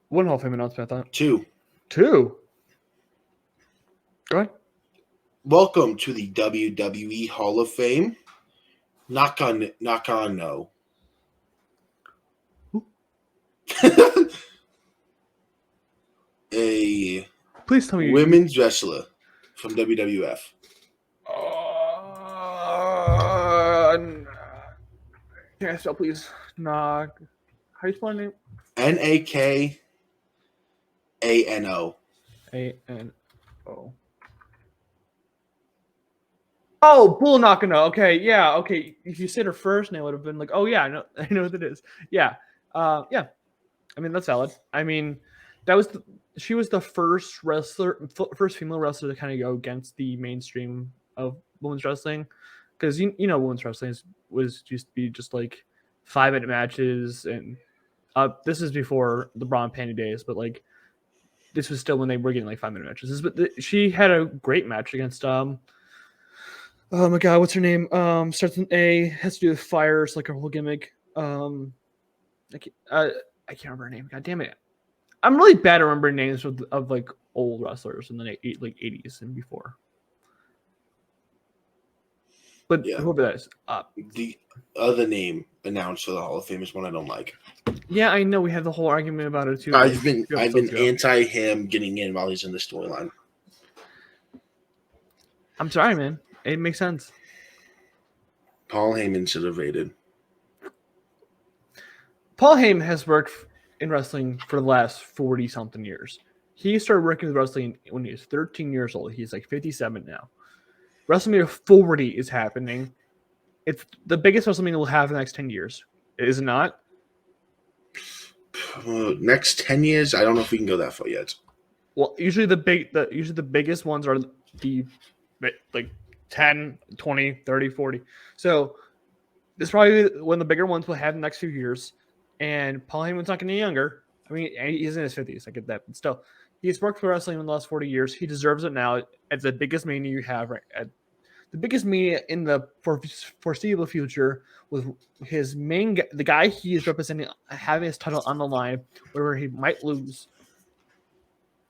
One Hall of Fame announcement, I thought. 2. Go ahead. Welcome to the WWE Hall of Fame. Knock on no. Please tell me women's wrestler from WWF. Can I spell, please? Knock. How do you spell her name? NAKANO. ANO. Oh, Bull Nakano. Okay, yeah, okay. If you said her first name, would have been like, oh yeah, I know what it is. Yeah, yeah. I mean, that's valid. I mean, she was the first female wrestler to kind of go against the mainstream of women's wrestling, because women's wrestling used to be just like 5-minute matches, and this is before the bra and panty days, but like this was still when they were getting like 5-minute matches. But she had a great match against oh my god, what's her name? Starts with A, has to do with fire. It's like a whole gimmick. I can't remember her name. God damn it! I'm really bad at remembering names of like old wrestlers in the like 80s and before. But yeah, whoever that is. The other name announced for the Hall of Fame is one I don't like. Yeah, I know. We had the whole argument about it too. I've been anti him getting in while he's in the storyline. I'm sorry, man. It makes sense. Paul Heyman should have rated. Paul Heyman has worked in wrestling for the last 40-something years. He started working with wrestling when he was 13 years old. He's like 57 now. WrestleMania 40 is happening. It's the biggest WrestleMania we'll have in the next 10 years. Is it not? Next 10 years? I don't know if we can go that far yet. Well, usually the biggest ones are the like 10, 20, 30, 40. So this is probably one of the bigger ones we'll have in the next few years. And Paul Heyman's not getting any younger. I mean, he's in his 50s. I get that. But still, he's worked for wrestling in the last 40 years. He deserves it now. It's the biggest mania you have, right? The biggest mania in the foreseeable future with the guy he is representing, having his title on the line where he might lose.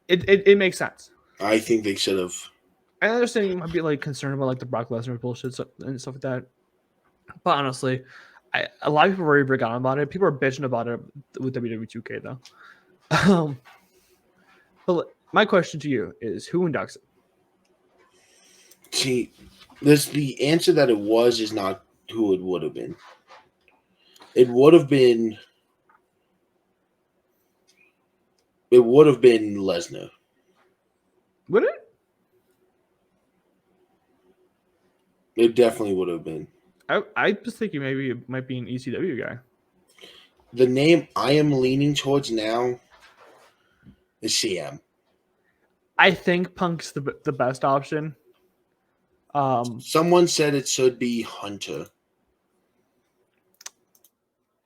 It makes sense. I think they should have. I understand you might be like concerned about like the Brock Lesnar bullshit and stuff like that. But honestly, a lot of people are very big on about it. People are bitching about it with WWE 2K though. But my question to you is, who inducts it? See, The answer that it was is not who it would have been. It would have been Lesnar. Would it? It definitely would have been. I was thinking maybe it might be an ECW guy. The name I am leaning towards now is CM. I think Punk's the best option. Someone said it should be Hunter.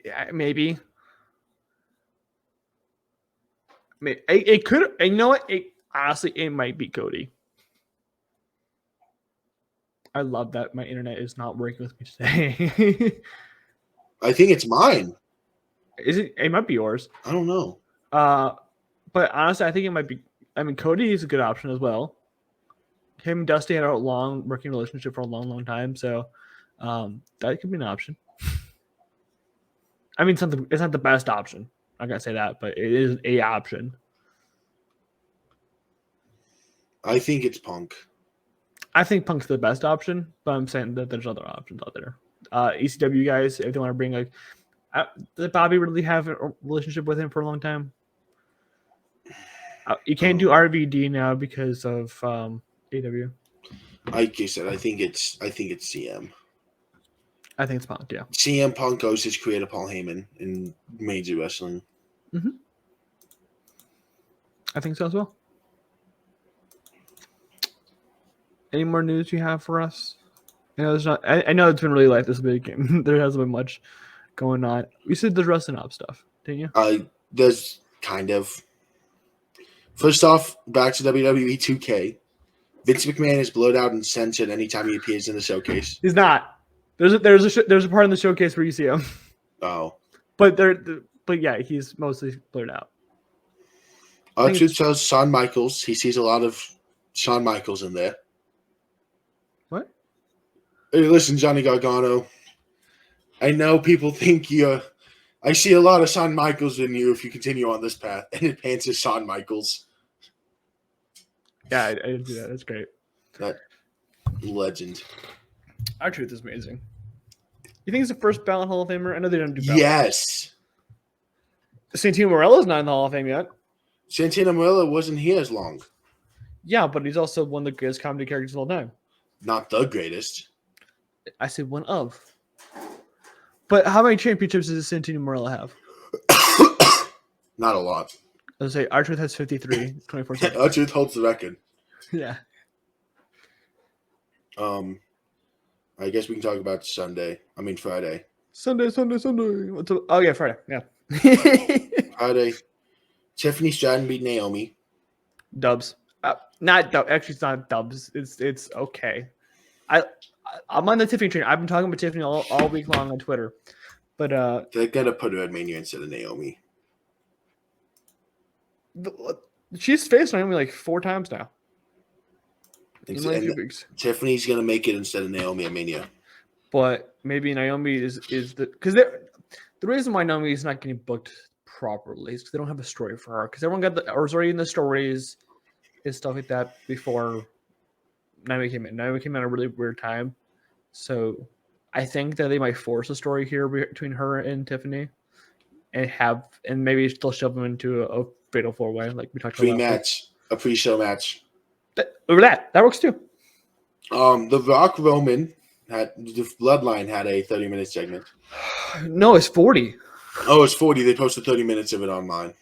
Yeah, maybe. It could. You know what? Honestly, it might be Cody. I love that my internet is not working with me today. I think it's mine. Is it? It might be yours. I don't know. But honestly, I think it might be. I mean, Cody is a good option as well. Him and Dusty had a long working relationship for a long, long time, so that could be an option. I mean, it's not the best option. I'm not gonna say that, but it is a option. I think it's Punk. I think Punk's the best option, but I'm saying that there's other options out there. ECW guys, if they want to bring did Bobby really have a relationship with him for a long time? You can't do RVD now because of AW. Like you said, I think it's CM. I think it's Punk, yeah. CM Punk goes his creator Paul Heyman in Major Wrestling. Mm-hmm. I think so as well. Any more news you have for us? I know there's not. I know it's been really light this week. There hasn't been much going on. You said there's wrestling up stuff, didn't you? There's kind of. First off, back to WWE 2K. Vince McMahon is blurred out and censored anytime he appears in the showcase. He's not. There's a part in the showcase where you see him. Oh. But yeah, he's mostly blurred out. R-Truth shows Shawn Michaels. He sees a lot of Shawn Michaels in there. What? Hey, listen, Johnny Gargano. I know people think I see a lot of Shawn Michaels in you if you continue on this path. And it pans to Shawn Michaels. Yeah, I didn't do that. That's great. That legend. R-Truth is amazing. You think he's the first ballot Hall of Famer? I know they don't do ballots. Yes. Santino Morella's not in the Hall of Fame yet. Santino Morella wasn't here as long. Yeah, but he's also one of the greatest comedy characters of all time. Not the greatest. I said one of. But how many championships does Santino Morella have? Not a lot. I was say R-Truth has 53, 24/7. R-Truth holds the record. Yeah. I guess we can talk about Friday. Sunday. Oh yeah, Friday. Yeah. Friday. Tiffany Stratton beat Naomi. Dubs. Not dubs. Actually, it's not dubs. It's okay. I'm on the Tiffany train. I've been talking about Tiffany all week long on Twitter. But they're gonna put her at Mania instead of Naomi. She's faced Naomi like 4 times now. In like a few weeks. Tiffany's gonna make it instead of Naomi at Mania. But maybe Naomi is the because the reason why Naomi is not getting booked properly is because they don't have a story for her. Because everyone got the already in the stories and stuff like that before Naomi came in. Naomi came in at a really weird time, so I think that they might force a story here between her and Tiffany, and maybe still shove them into a fatal 4-way like we talked about. Pre-match, a pre-show match. Over that works too. The Rock Roman had the Bloodline had a 30-minute segment. No, it's 40. Oh, it's 40. They posted 30 minutes of it online.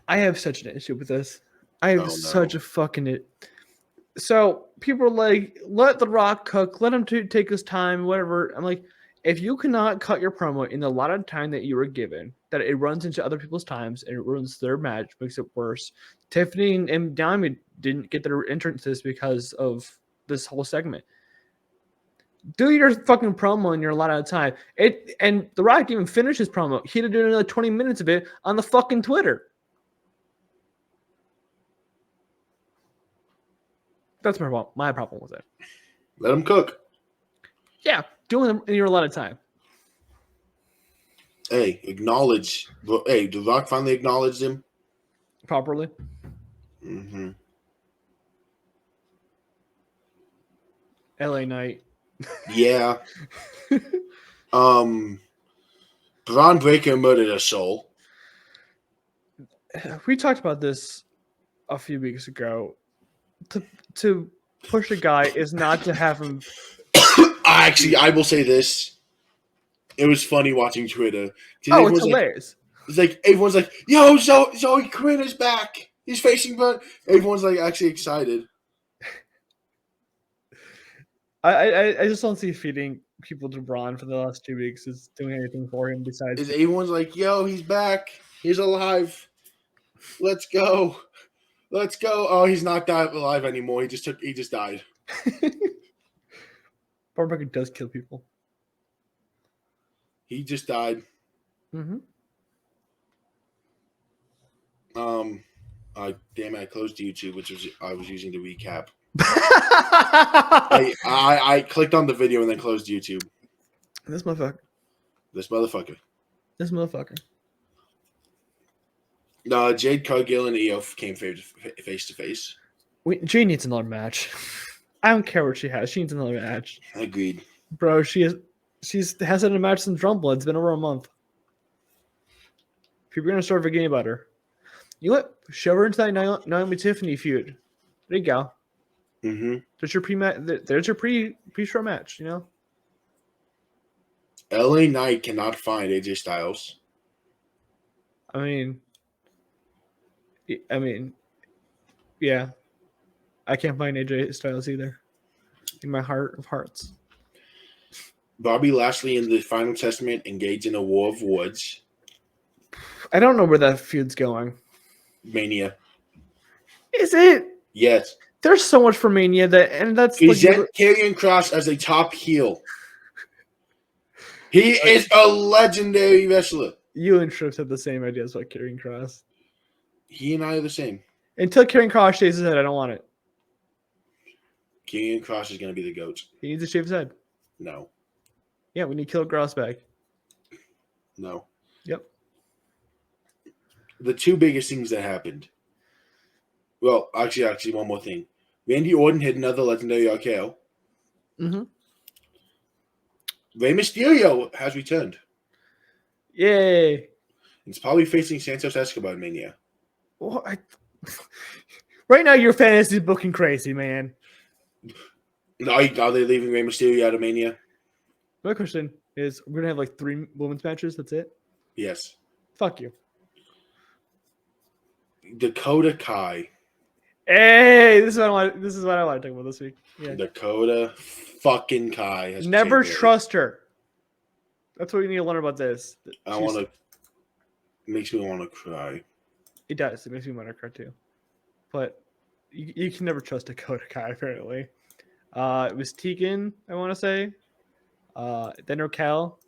I have such an issue with this. I have such a fucking it. So people are like, let The Rock cook, let him take his time, whatever. I'm like, if you cannot cut your promo in a lot of time that you were given, that it runs into other people's times and it ruins their match, makes it worse. Tiffany and Diamond didn't get their entrances because of this whole segment. Do your fucking promo in your lot of time. And The Rock didn't even finish his promo. He had to do another 20 minutes of it on the fucking Twitter. That's my problem with it. Let him cook. Yeah, doing them in your lot of time. Hey, acknowledge. Hey, The Rock finally acknowledged him Properly. Mm-hmm. LA Knight. Yeah. Braun Breaker murdered a soul. We talked about this a few weeks ago. To push a guy is not to have him. Actually, I will say this. It was funny watching Twitter. Oh, it's hilarious. It's like everyone's like, "Yo, Zoe Quinn is back. He's facing Braun." Everyone's like actually excited. I just don't see feeding people to Braun for the last 2 weeks is doing anything for him besides. Is everyone's like, "Yo, he's back. He's alive. Let's go. Let's go." Oh, he's not alive anymore. He just died. Braun does kill people. He just died. Mm-hmm. Damn it! I closed YouTube, which I was using to recap. I clicked on the video and then closed YouTube. This motherfucker. No, Jade Cargill and Io came face to face. Jade needs another match. I don't care what she has. She needs another match. Agreed. Bro, she's hasn't a match since Rumble. It's been over a month. People are gonna start forgetting about her. You know what? Shove her into that Naomi Tiffany feud. There you go. Mm-hmm. There's your pre-show match. You know. LA Knight cannot find AJ Styles. I mean, yeah. I can't find AJ Styles either. In my heart of hearts. Bobby Lashley and the Final Testament engaged in a war of words. I don't know where that feud's going. Mania. Is it? Yes. There's so much for Mania that's present Karrion Kross as a top heel. He is a legendary wrestler. You and Trips have the same ideas about Karrion Kross. He and I are the same. Until Karrion Kross shaves his head, I don't want it. Karrion Kross is going to be the GOAT. He needs to shave his head. No. Yeah, we need Killer Kross back. No. Yep. The two biggest things that happened. Well, actually, one more thing. Randy Orton hit another legendary RKO. Mm-hmm. Rey Mysterio has returned. Yay. He's probably facing Santos Escobar in Mania. Well, right now, your fantasy booking crazy, man. Are they leaving Rey Mysterio out of Mania? My question is, we're going to have like 3 women's matches? That's it? Yes. Fuck you. Dakota Kai. Hey, this is what I want to talk about this week. Yeah. Dakota fucking Kai. Has never trust her. That's what we need to learn about this. Makes me want to cry. It does. It makes me want to cry too. But you can never trust Dakota Kai, apparently. It was Tegan, I want to say. Then Raquel,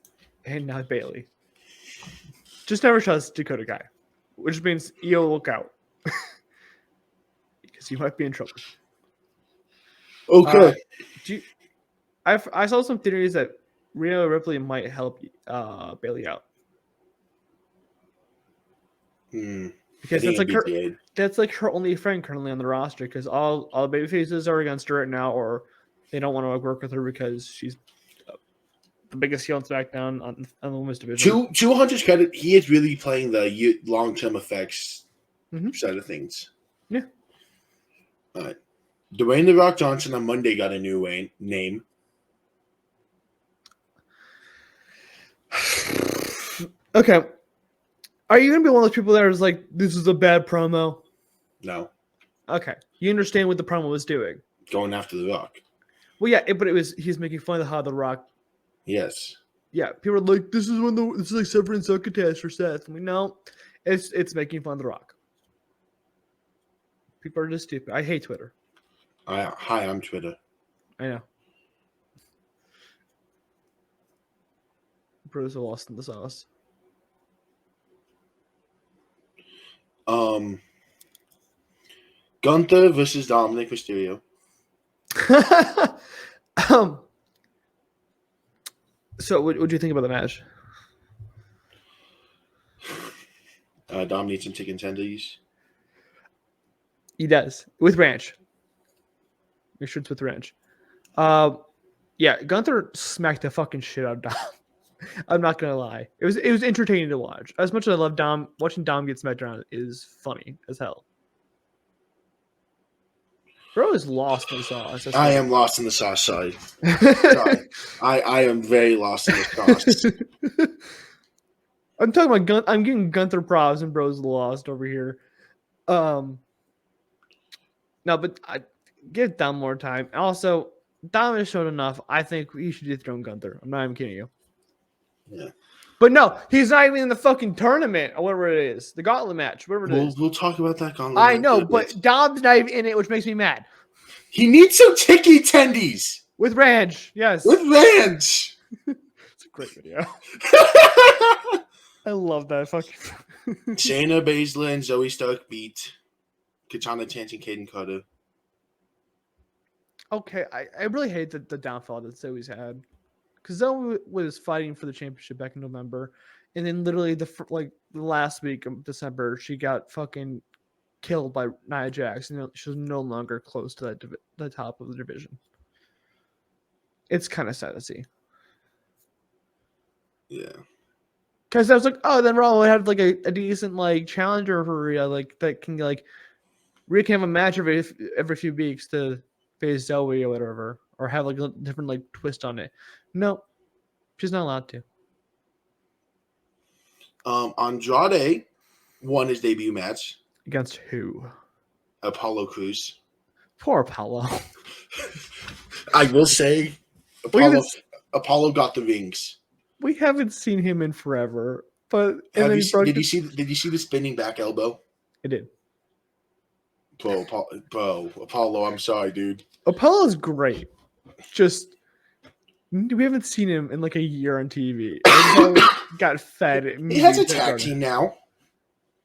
and now Bailey. Just never trust Dakota Kai. Which means Io, look out. Because you might be in trouble. Okay. I saw some theories that Rhea Ripley might help Bailey out. Because that's like her only friend currently on the roster. Because all baby faces are against her right now, or they don't want to work with her because she's the biggest heel on SmackDown on the women's division. To Hunter's credit, he is really playing the long-term effects side of things. Yeah. All right. Dwayne "The Rock" Johnson on Monday got a new name. Okay. Are you going to be one of those people that is like, this is a bad promo? No. Okay. You understand what the promo was doing. Going after The Rock. Well, yeah, but he's making fun of how The Rock. Yes. Yeah, people are like, this is like Severin Succotash for Seth. And we know it's making fun of The Rock. People are just stupid. I hate Twitter. Hi, I'm Twitter. I know. Bros are lost in the sauce. Gunther versus Dominic Mysterio. So what do you think about the match? Dom needs some chicken tendies. He does. With ranch. Make sure it's with ranch. Yeah, Gunther smacked the fucking shit out of Dom. I'm not gonna lie. It was entertaining to watch. As much as I love Dom, watching Dom get smacked around is funny as hell. Bro is lost in the sauce. I am lost in the sauce, sorry. Sorry. I am very lost in the sauce. I'm talking about I'm getting Gunther props and bro's lost over here. No, but I give Dom more time. Also, Dom has shown enough. I think he should dethrone Gunther. I'm not even kidding you. Yeah. But no, he's not even in the fucking tournament or whatever it is. The gauntlet match, whatever it is. We'll talk about that gauntlet match. I know, but Dom's not even in it, which makes me mad. He needs some ticky tendies. With ranch, yes. With ranch. It's a great video. I love that fucking. Shayna Baszler and Zoe Stark beat Katana Chance and Kaden Carter. Okay, I really hate the downfall that Zoe's had. Because Zoe was fighting for the championship back in November. And then literally the last week of December, she got fucking killed by Nia Jax. And she was no longer close to the top of the division. It's kind of sad to see. Yeah. Because I was like, oh, then Raw had like a decent like challenger for Rhea, like that can like Rhea can have a match every few weeks to face Zoe or whatever, or have like a different like twist on it. No, she's not allowed to. Andrade won his debut match Against who? Apollo Crews. Poor Apollo. I will say, Apollo got the rings. We haven't seen him in forever, but did you see the spinning back elbow? I did. Bro, Apollo, I'm sorry, dude. Apollo's great. Just we haven't seen him in like a year on TV. Got fed. He has a tag team now.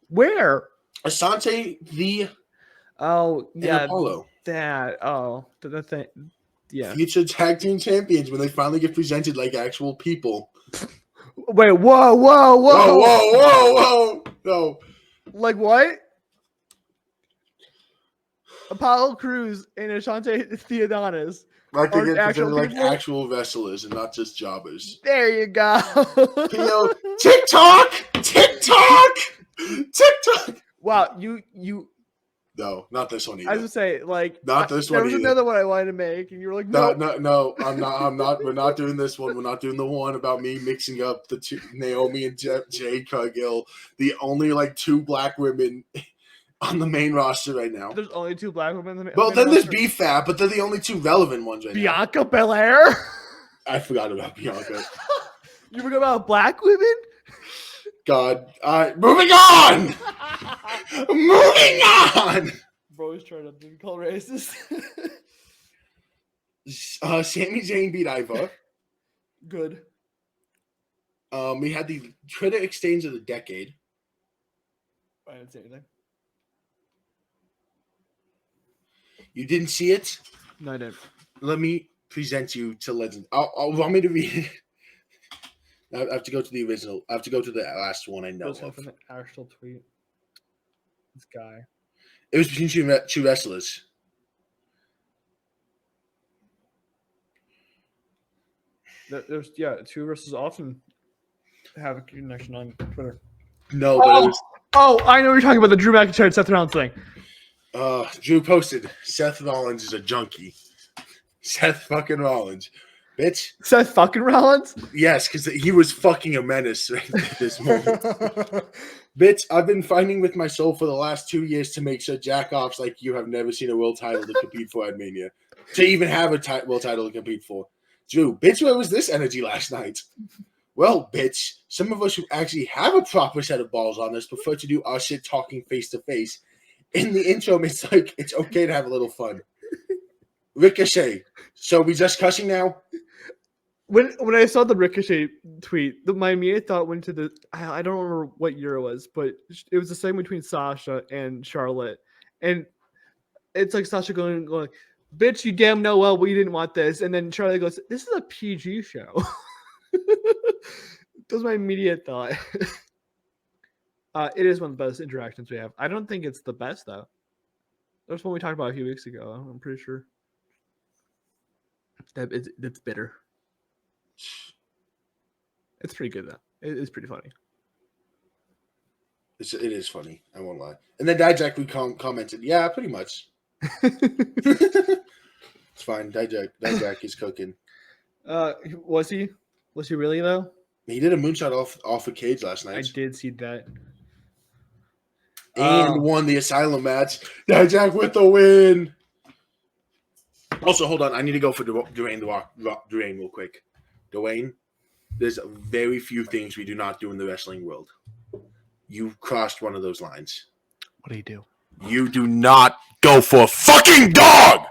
Where? Asante yeah, Apollo. That thing. Yeah. Future tag team champions when they finally get presented like actual people. Wait, whoa. No. Like what? Apollo Crews and Ashante Theodonis. Like they get presented like actual wrestlers and not just jobbers. There you go. TikTok. Wow, you. No, not this one either. I was gonna say, like, not this one. There was another one I wanted to make, and you were like, no. No, I'm not. We're not doing this one. We're not doing the one about me mixing up the two, Naomi and Jade Cargill, the only like two black women on the main roster right now. There's only two black women in the Well, then there's BFAB, but they're the only two relevant ones right now. Bianca Belair? I forgot about Bianca. You forgot about black women? God. All right, moving on! Moving on! Bro's trying to be called racist. Sami Zayn beat Ivar. Good. We had the Twitter exchange of the decade. I didn't say anything. You didn't see it? No, I didn't. Let me present you to Legend. I'll want me to read it. I have to go to the original. I have to go to the last one I know of. Open the actual tweet. This guy. It was between two wrestlers. There's two wrestlers often have a connection on Twitter. No, but it was. Oh, I know what you're talking about, the Drew McIntyre and Seth Rollins thing. Drew posted, Seth Rollins is a junkie. Seth fucking Rollins. Bitch. Seth fucking Rollins? Yes, because he was fucking a menace right at this moment. Bitch, I've been fighting with my soul for the last 2 years to make sure jack-offs like you have never seen a world title to compete for at Mania. To even have a world title to compete for. Drew, bitch, where was this energy last night? Well, bitch, some of us who actually have a proper set of balls on us prefer to do our shit talking face-to-face. In the intro, it's like, it's okay to have a little fun. Ricochet. So we just cussing now? When I saw the Ricochet tweet, my immediate thought went to I don't remember what year it was, but it was the same between Sasha and Charlotte. And it's like Sasha going, bitch, you damn know well we didn't want this. And then Charlotte goes, this is a PG show. That was my immediate thought. It is one of the best interactions we have. I don't think it's the best, though. That's one we talked about a few weeks ago. I'm pretty sure. That's bitter. It's pretty good though. It's pretty funny. It is funny. I won't lie. And then Dijak commented, "Yeah, pretty much." It's fine. Dijak is cooking. Was he? Was he really though? He did a moonshot off a cage last night. I did see that. And won the Asylum match. Dijak with the win. Also, hold on. I need to go for Dwayne real quick. Dwayne, there's very few things we do not do in the wrestling world. You crossed one of those lines. What do you do? You do not go for a fucking dog!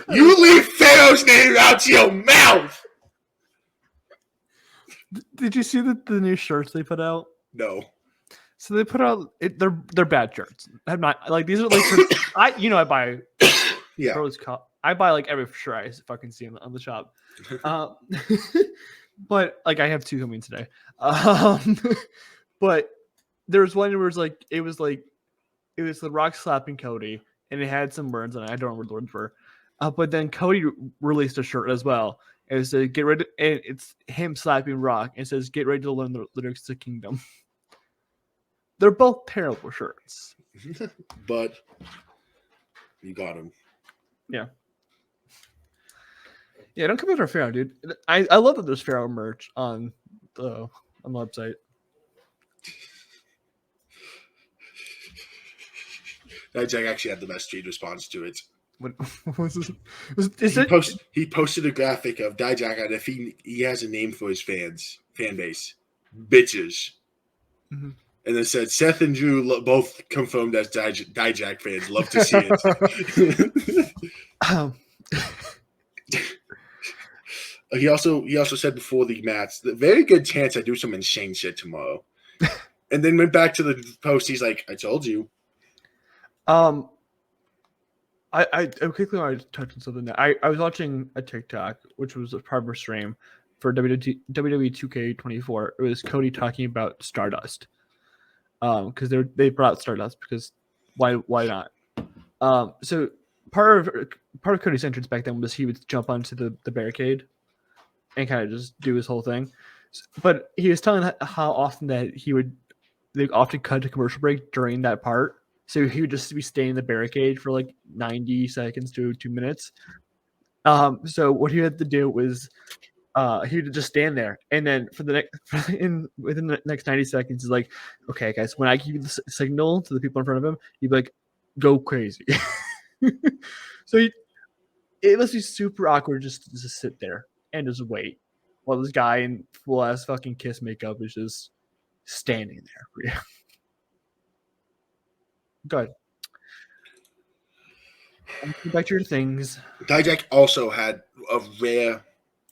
You leave Pharaoh's name out your mouth! Did you see the new shirts they put out? No. So they put out they're bad shirts. I'm not like these are like I buy I buy like every shirt I fucking see on the shop. But like I have two coming today. But there was one where it was the Rock slapping Cody and it had some words on it. I don't remember what the words were. But then Cody released a shirt as well. It says get ready, and it's him slapping Rock. And it says get ready to learn the lyrics to Kingdom. They're both terrible shirts. But you got them. Yeah. Yeah, don't come after Pharaoh, dude. I love that there's Pharaoh merch on the website. Jack actually had the best tweet response to it. What was this? He posted a graphic of Dijak and if he has a name for his fan base. Bitches. Mm-hmm. And then said Seth and Drew both confirmed as Dijak fans. Love to see it. He also said before the match, the very good chance I do some insane shit tomorrow. And then went back to the post. He's like, I told you. I quickly want to touch on something that I was watching a TikTok, which was a part of a stream for WWE 2K24. It was Cody talking about Stardust. Because they brought out Stardust because why not? So part of Cody's entrance back then was he would jump onto the barricade and kind of just do his whole thing. But he was telling how often that they often cut to commercial break during that part. So he would just be staying in the barricade for like 90 seconds to 2 minutes. So what he had to do was he would just stand there, and then within the next 90 seconds, he's like, "Okay, guys, when I give you the signal to the people in front of him, he'd be like, go crazy." So it must be super awkward just to sit there and just wait while this guy in full ass fucking Kiss makeup is just standing there for you. Go ahead. Back to your things. Dijak also had a rare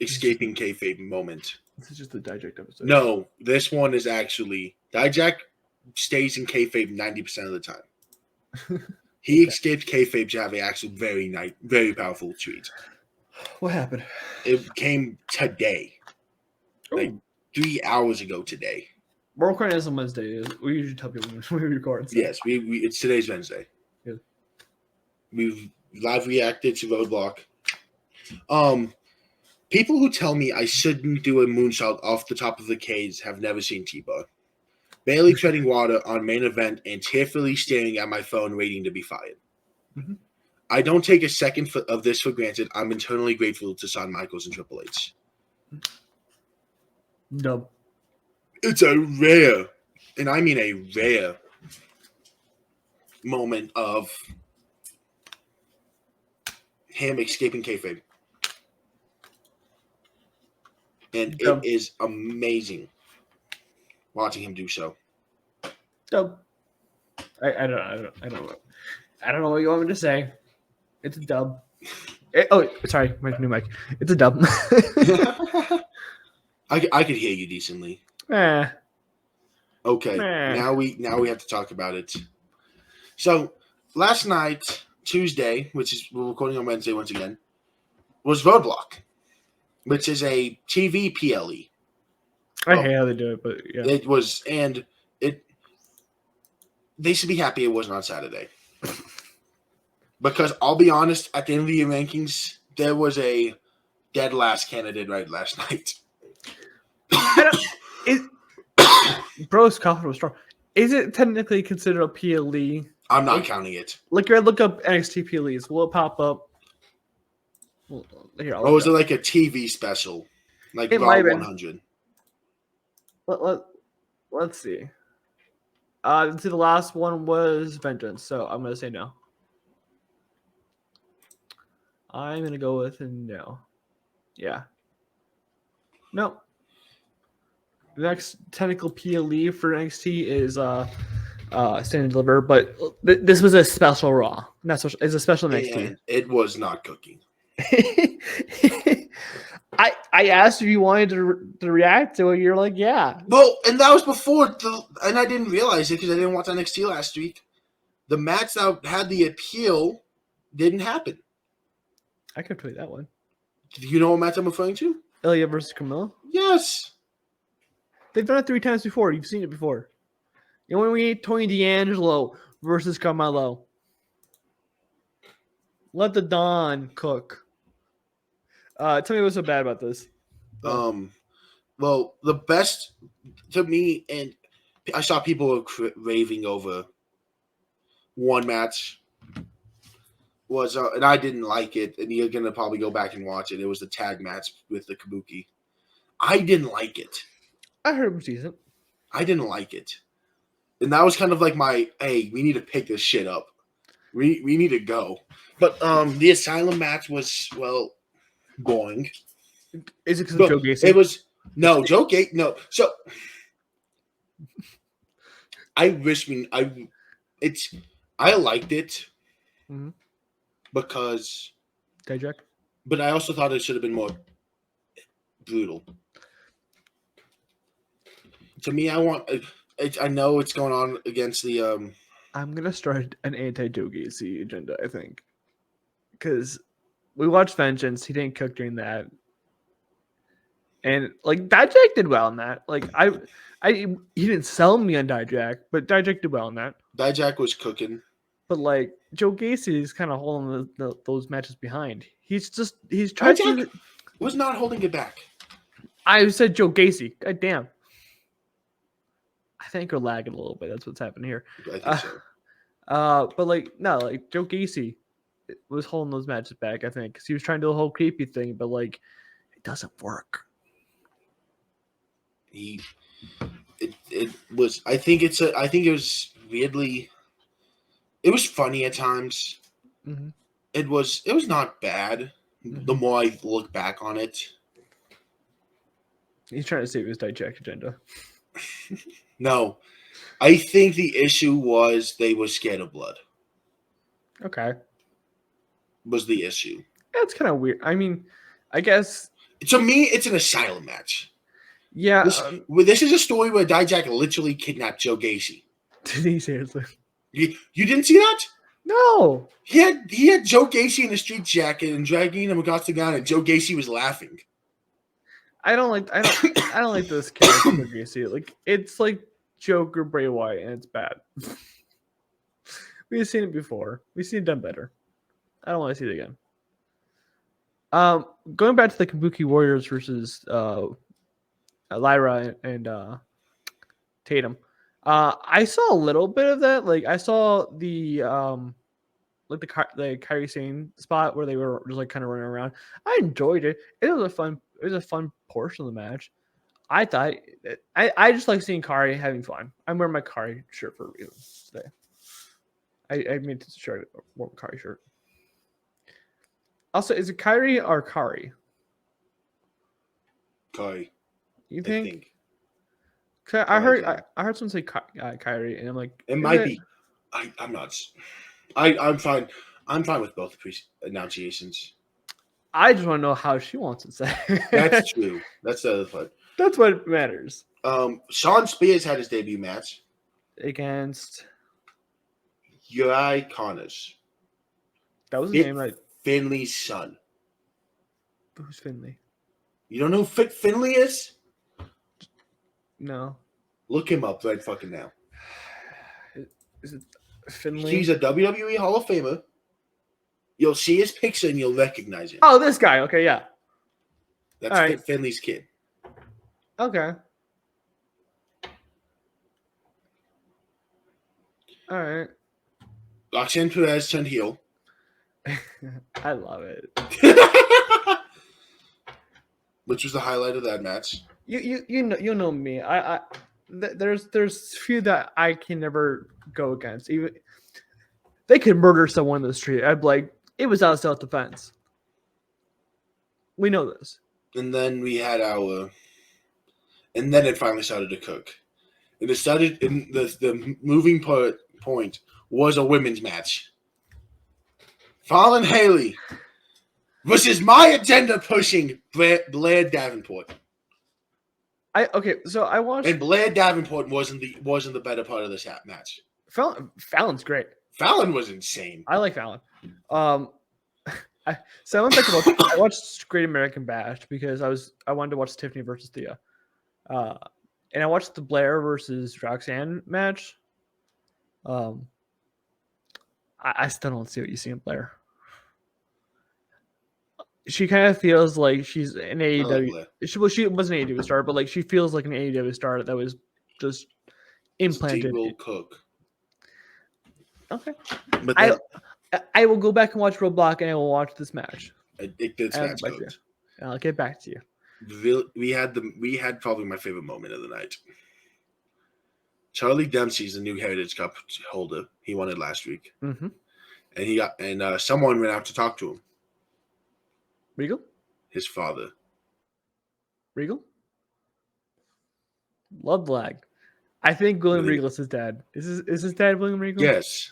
escaping kayfabe moment. This is just the Dijak episode. No, this one is actually Dijak stays in kayfabe 90% of the time. He escaped kayfabe to have an actual very powerful tweet. What happened? It came today, like 3 hours ago today. We're recording this on Wednesday. We usually tell people when we record. So. Yes, it's today's Wednesday. Yeah. We've live reacted to Roadblock. People who tell me I shouldn't do a moonsault off the top of the cage have never seen T-Bar. Barely treading water on main event and tearfully staring at my phone waiting to be fired. Mm-hmm. I don't take a second of this for granted. I'm eternally grateful to Shawn Michaels and Triple H. No. It's a rare, and I mean a rare, moment of him escaping kayfabe. And it is amazing watching him do so. Dub. I don't know what you want me to say. It's a dub. Sorry, my new mic. It's a dub. I could hear you decently. Okay. Now we have to talk about it. So last night, Tuesday, which is we're recording on Wednesday once again, was Roadblock, which is a TV PLE. I hate how they do it, but yeah. It was, and they should be happy it wasn't on Saturday. Because I'll be honest, at the end of the rankings, there was a dead last candidate right last night. Bro's confidence was strong. Is it technically considered a PLE? I'm not counting it. Like, you look up NXT PLEs. Will it pop up? Well, here, was it like a TV special? Like Raw 100? Let's see. The last one was Vengeance, so I'm going to say no. I'm going to go with no. Yeah. No. The next technical PLE for NXT is Stand and Deliver, but this was a special Raw. Not special. It's a special NXT. And it was not cooking. I asked if you wanted to react to it. You're like, yeah. Well, and that was before, and I didn't realize it because I didn't watch NXT last week. The match that had the appeal didn't happen. I could play that one. Do you know what match I'm referring to? Ilya versus Camilla? Yes. They've done it 3 times before. You've seen it before. You know, when we need Tony D'Angelo versus Carmelo. Let the Don cook. Tell me what's so bad about this. Well, the best to me, and I saw people raving over one match was, and I didn't like it, and you're gonna probably go back and watch it. It was the tag match with the Kabuki. I didn't like it. I heard it was decent. I didn't like it, and that was kind of like my, hey, we need to pick this shit up. We need to go. But the Asylum match was, well, boring. Is it because of Joe Gacy? It was Joe Gacy. No, so I liked it because Dijak. But I also thought it should have been more brutal. To me, I know it's going on against the. I'm gonna start an anti-Joe Gacy agenda, I think, because we watched Vengeance. He didn't cook during that, and like Dijak did well in that. Like he didn't sell me on Dijak, but Dijak did well in that. Dijak was cooking, but like Joe Gacy is kind of holding those matches behind. He's trying to. Was not holding it back. I said Joe Gacy. God damn. I think we're lagging a little bit. That's what's happening here. I think so. But like Joe Gacy was holding those matches back. I think because he was trying to do the whole creepy thing, but like it doesn't work. It was. I think it was weirdly. It was funny at times. Mm-hmm. It was not bad. Mm-hmm. The more I look back on it, he's trying to save his Dijak agenda. No, I think the issue was they were scared of blood. Okay. Was the issue. That's kind of weird. I mean, I guess. To me, it's an Asylum match. Yeah. This is a story where Dijak literally kidnapped Joe Gacy. Did he seriously? You didn't see that? No. He had Joe Gacy in a street jacket and dragging him across the ground, and Joe Gacy was laughing. I don't like this character Gacy. Like it's like Joker Bray Wyatt, and it's bad. We've seen it before. We've seen it done better. I don't want to see it again. Going back to the Kabuki Warriors versus Lyra and Tatum. I saw a little bit of that. Like I saw the Kairi Sane spot where they were just like kind of running around. I enjoyed it. It was a fun portion of the match. I thought I just like seeing Kairi having fun. I'm wearing my Kairi shirt for a reason today. I made this shirt, a Kairi shirt. Also, is it Kairi or Kari? Kairi. You think? I heard someone say Kairi, and I'm like, it might be. I'm not. I'm fine. I'm fine with both pronunciations. I just want to know how she wants to say. That's true. That's the other part. That's what matters. Sean Spears had his debut match against Uri Connors. That was his name, right? Finley's son. Who's Finley? You don't know who Finley is? No. Look him up right fucking now. Is it Finley? He's a WWE Hall of Famer. You'll see his picture and you'll recognize him. Oh, this guy. Okay, yeah. That's right. Finley's kid. Okay. All right. Roxanne Perez turned heel. I love it. Which was the highlight of that match. You know me. There's few that I can never go against. Even they could murder someone in the street. I'd be like, it was out of self-defense. We know this. And then we had and then it finally started to cook. And it started in the moving point was a women's match. Fallon Haley versus my agenda pushing Blair Davenport. So I watched, and Blair Davenport wasn't the better part of this match. Fallon's great. Fallon was insane. I like Fallon. I went back to I watched Great American Bash because I wanted to watch Tiffany versus Thea, and I watched the Blair versus Roxanne match. I still don't see what you see in Blair. She kind of feels like she's an AEW. She was an AEW star, but like she feels like an AEW star that was just implanted. Will cook. Okay, but I will go back and watch Roadblock, and I will watch this match. I'll get back to you. We had probably my favorite moment of the night. Charlie Dempsey's the new Heritage Cup holder. He won it last week, and someone went out to talk to him. Regal? His father. Regal? Love lag. I think William Regal is his dad. Is his dad William Regal? Yes.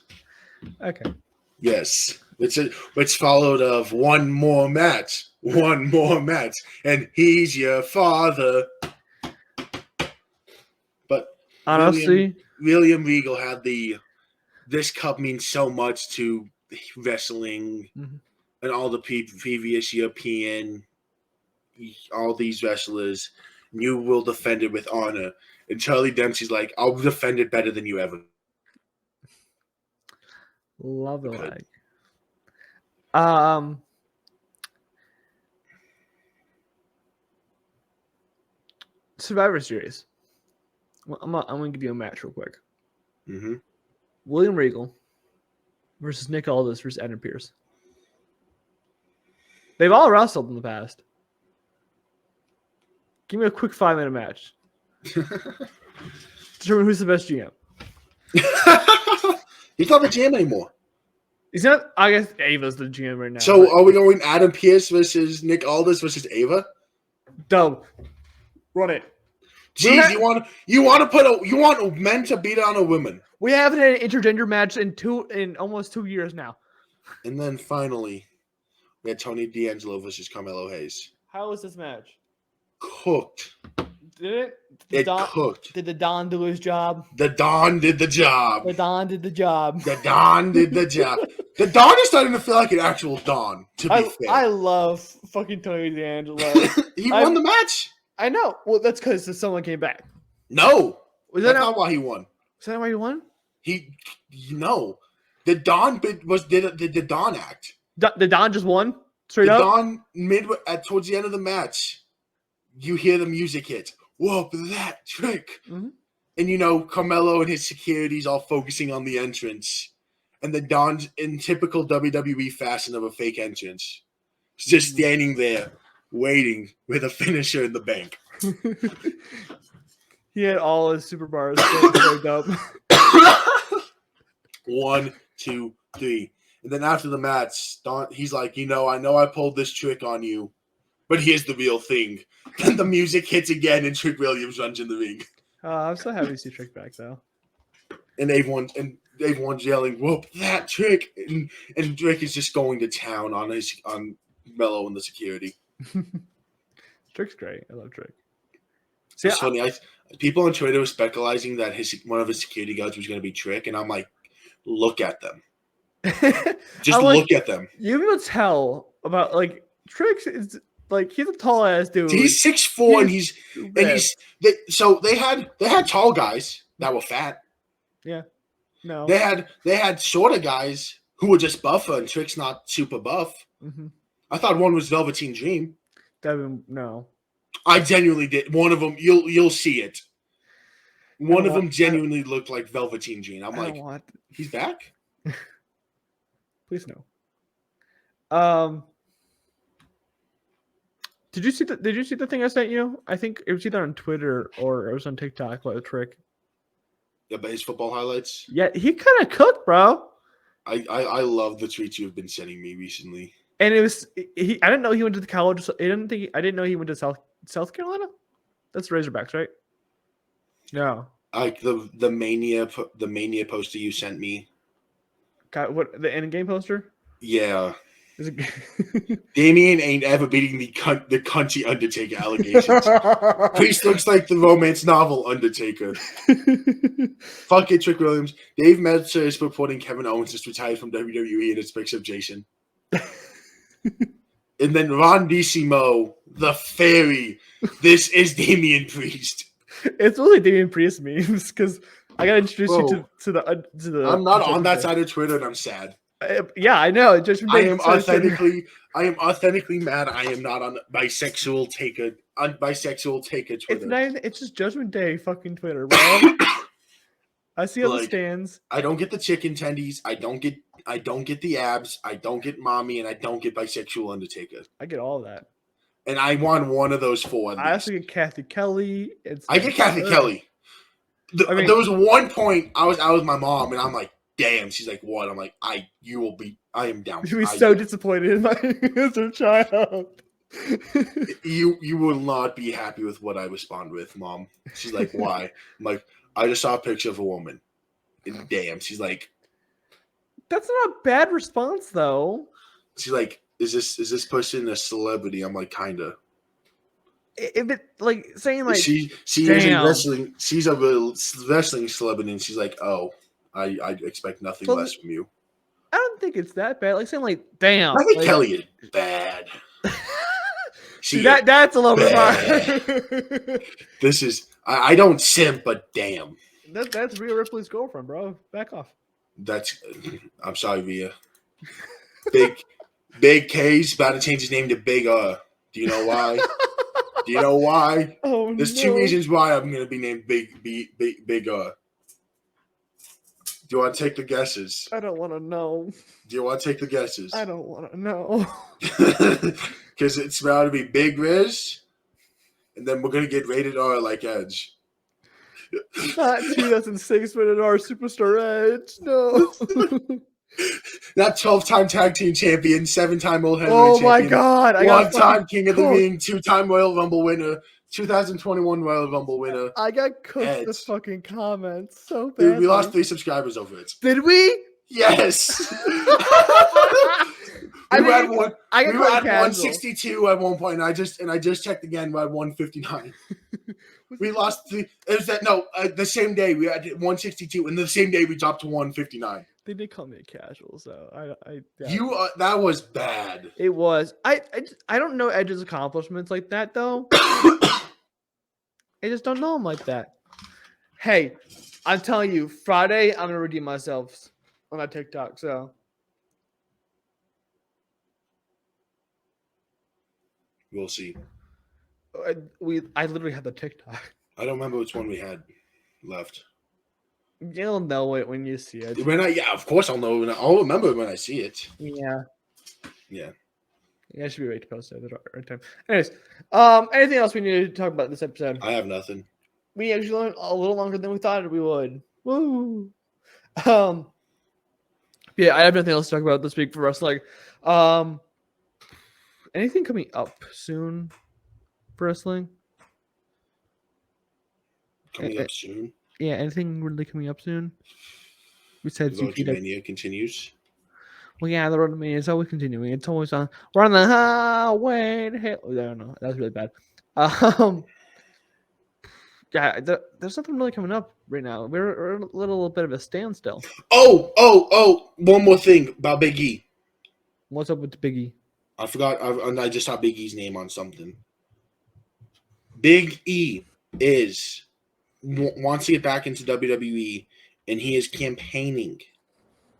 Okay. Yes. It's followed of one more match, and he's your father. But honestly, William Regal had this cup means so much to wrestling. Mm-hmm. And all the previous European, all these wrestlers, you will defend it with honor. And Charlie Dempsey's like, I'll defend it better than you ever. Love the lag. Survivor Series. Well, I'm gonna give you a match real quick. Mm-hmm. William Regal versus Nick Aldis versus Adam Pearce. They've all wrestled in the past. Give me a quick 5-minute match. Determine who's the best GM. He's not the GM anymore. He's not. I guess Ava's the GM right now. So are we going Adam Pearce versus Nick Aldis versus Ava? Dope. Run it. Jeez, you want men to beat on a woman. We haven't had an intergender match in almost 2 years now. And then finally, we had Tony D'Angelo versus Carmelo Hayes. How was this match? Cooked. Did it? Cooked. Did the Don do his job? The Don did the job. The Don did the job. The Don did the job. The Don is starting to feel like an actual Don, to be fair. I love fucking Tony D'Angelo. He won the match. I know. Well, that's because someone came back. No. That's not why he won. Is that why he won? The Don did the Don act. The Don just won? Straight up? The Don, towards the end of the match, you hear the music hit. Whoa, that trick. Mm-hmm. And, Carmelo and his security's all focusing on the entrance. And the Don's in typical WWE fashion of a fake entrance. He's just standing there, waiting with a finisher in the bank. He had all his super bars up. 1, 2, 3. And then after the match, he's like, I know I pulled this trick on you, but here's the real thing. Then the music hits again, and Trick Williams runs in the ring. I'm so happy to see Trick back, though. And everyone's yelling, "Whoop, that Trick!" And Trick is just going to town on Mello and the security. Trick's great. I love Trick. See, it's funny. People on Twitter were speculating that one of his security guards was going to be Trick, and I'm like, look at them. Just look at them. You can tell about Trick is he's a tall ass dude. He's 6'4", they had tall guys that were fat. Yeah. No. They had shorter guys who are just buffer and Trick's not super buff. Mm-hmm. I thought one was Velveteen Dream. Devin, no. I genuinely did. One of them, you'll see it. One of them genuinely looked like Velveteen Dream. I'm like, he's back? Please no. Did you see the thing I sent you? I think it was either on Twitter or it was on TikTok about a Trick. Yeah, but his football highlights? Yeah, he kind of cooked, bro. I love the tweets you have been sending me recently. And it was I didn't know he went to the college. I didn't know he went to South Carolina. That's Razorbacks, right? No. Like the mania poster you sent me. Got what, the end game poster? Yeah. Damian ain't ever beating the cunty Undertaker allegations. Priest looks like the romance novel Undertaker. Fuck it, Trick Williams. Dave Meltzer is reporting Kevin Owens just retired from WWE and it's picks of Jason. And then Ron DeCimo, the fairy. This is Damian Priest. It's really Damian Priest memes because I got introduced you to the. I'm not on that side of Twitter, and I'm sad. Yeah, I know. I am authentically mad. I am not on bisexual taker Twitter. It's just Judgment Day fucking Twitter, bro. I see how it stands. I don't get the chicken tendies. I don't get the abs. I don't get mommy, and I don't get bisexual Undertaker. I get all of that. And I want one of those four. I also get Kathy Kelly. I get Kathy Kelly. There was one point I was out with my mom, and I'm like, "Damn!" She's like, "What?" I'm like, I am down." She was so disappointed in my as a child. You will not be happy with what I respond with, Mom. She's like, "Why?" I'm like, "I just saw a picture of a woman." And damn, she's like, "That's not a bad response, though." She's like, Is this person a celebrity? I'm like, kinda. If it like saying like she is a wrestling. She's a wrestling celebrity, and she's like, oh, I expect nothing less from you. I don't think it's that bad. Like saying like, damn. I think Kelly is bad. That's a little bit hard. This is I don't simp, but damn. That's Rhea Ripley's girlfriend, bro. Back off. I'm sorry, Rhea. Big K's about to change his name to Big Do you know why? Do you know why? Oh, There's two reasons why I'm gonna be named Big Do you want to take the guesses? I don't want to know. Do you want to take the guesses? I don't want to know. Because it's about to be Big Riz, and then we're gonna get rated R like Edge. Not 2006 rated R Superstar Edge. No. Not 12-time tag team champion, 7-time World Heavyweight champion. Oh my God! 1-time King of the Ring, 2-time Royal Rumble winner, 2021 Royal Rumble winner. I got cooked with fucking comments so bad. Dude, we lost 3 subscribers over it. Did we? Yes. We were at 162 at one point, and I just checked again. We're at 159. We lost 3. The same day we had 162, and the same day we dropped to 159. They did call me a casual, so that was bad. It was. I don't know Edge's accomplishments like that though. I just don't know him like that. Hey, I'm telling you, Friday I'm gonna redeem myself on that TikTok. So we'll see. I literally had the TikTok. I don't remember which one we had left. You'll know it when you see it. Of course I'll know. I'll remember it when I see it. Yeah. Yeah. I should be ready to post it at the right time. Anyways, anything else we need to talk about this episode? I have nothing. We actually went a little longer than we thought we would. Woo! Yeah, I have nothing else to talk about this week for wrestling. Anything coming up soon for wrestling? Coming up soon? Yeah, anything really coming up soon? Besides Road to Mania continues. Well, yeah, the Road to Mania is always continuing. It's always on. We're on the highway to hell. I don't know. That was really bad. Yeah, there's nothing really coming up right now. We're a little bit of a standstill. Oh! One more thing about Big E. What's up with Big E? I forgot. I just saw Big E's name on something. Big E wants to get back into WWE, and he is campaigning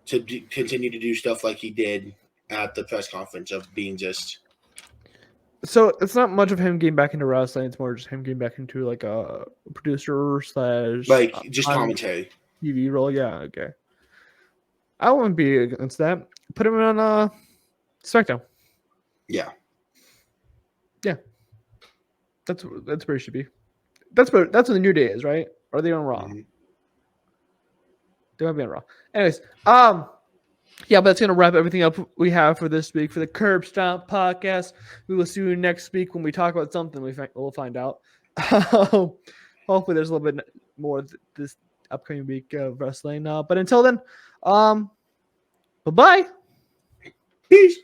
to continue to do stuff like he did at the press conference of being just. So it's not much of him getting back into wrestling. It's more just him getting back into like a producer / like just commentary TV role. Yeah, okay. I wouldn't be against that. Put him on SmackDown. Yeah. That's where it should be. That's what the New Day is, right? Or are they on Raw? Mm-hmm. They might be on Raw. Anyways, yeah, but that's gonna wrap everything up we have for this week for the Curb Stomp podcast. We will see you next week when we talk about something. We'll find out. Hopefully, there's a little bit more this upcoming week of wrestling. But until then, bye-bye. Peace.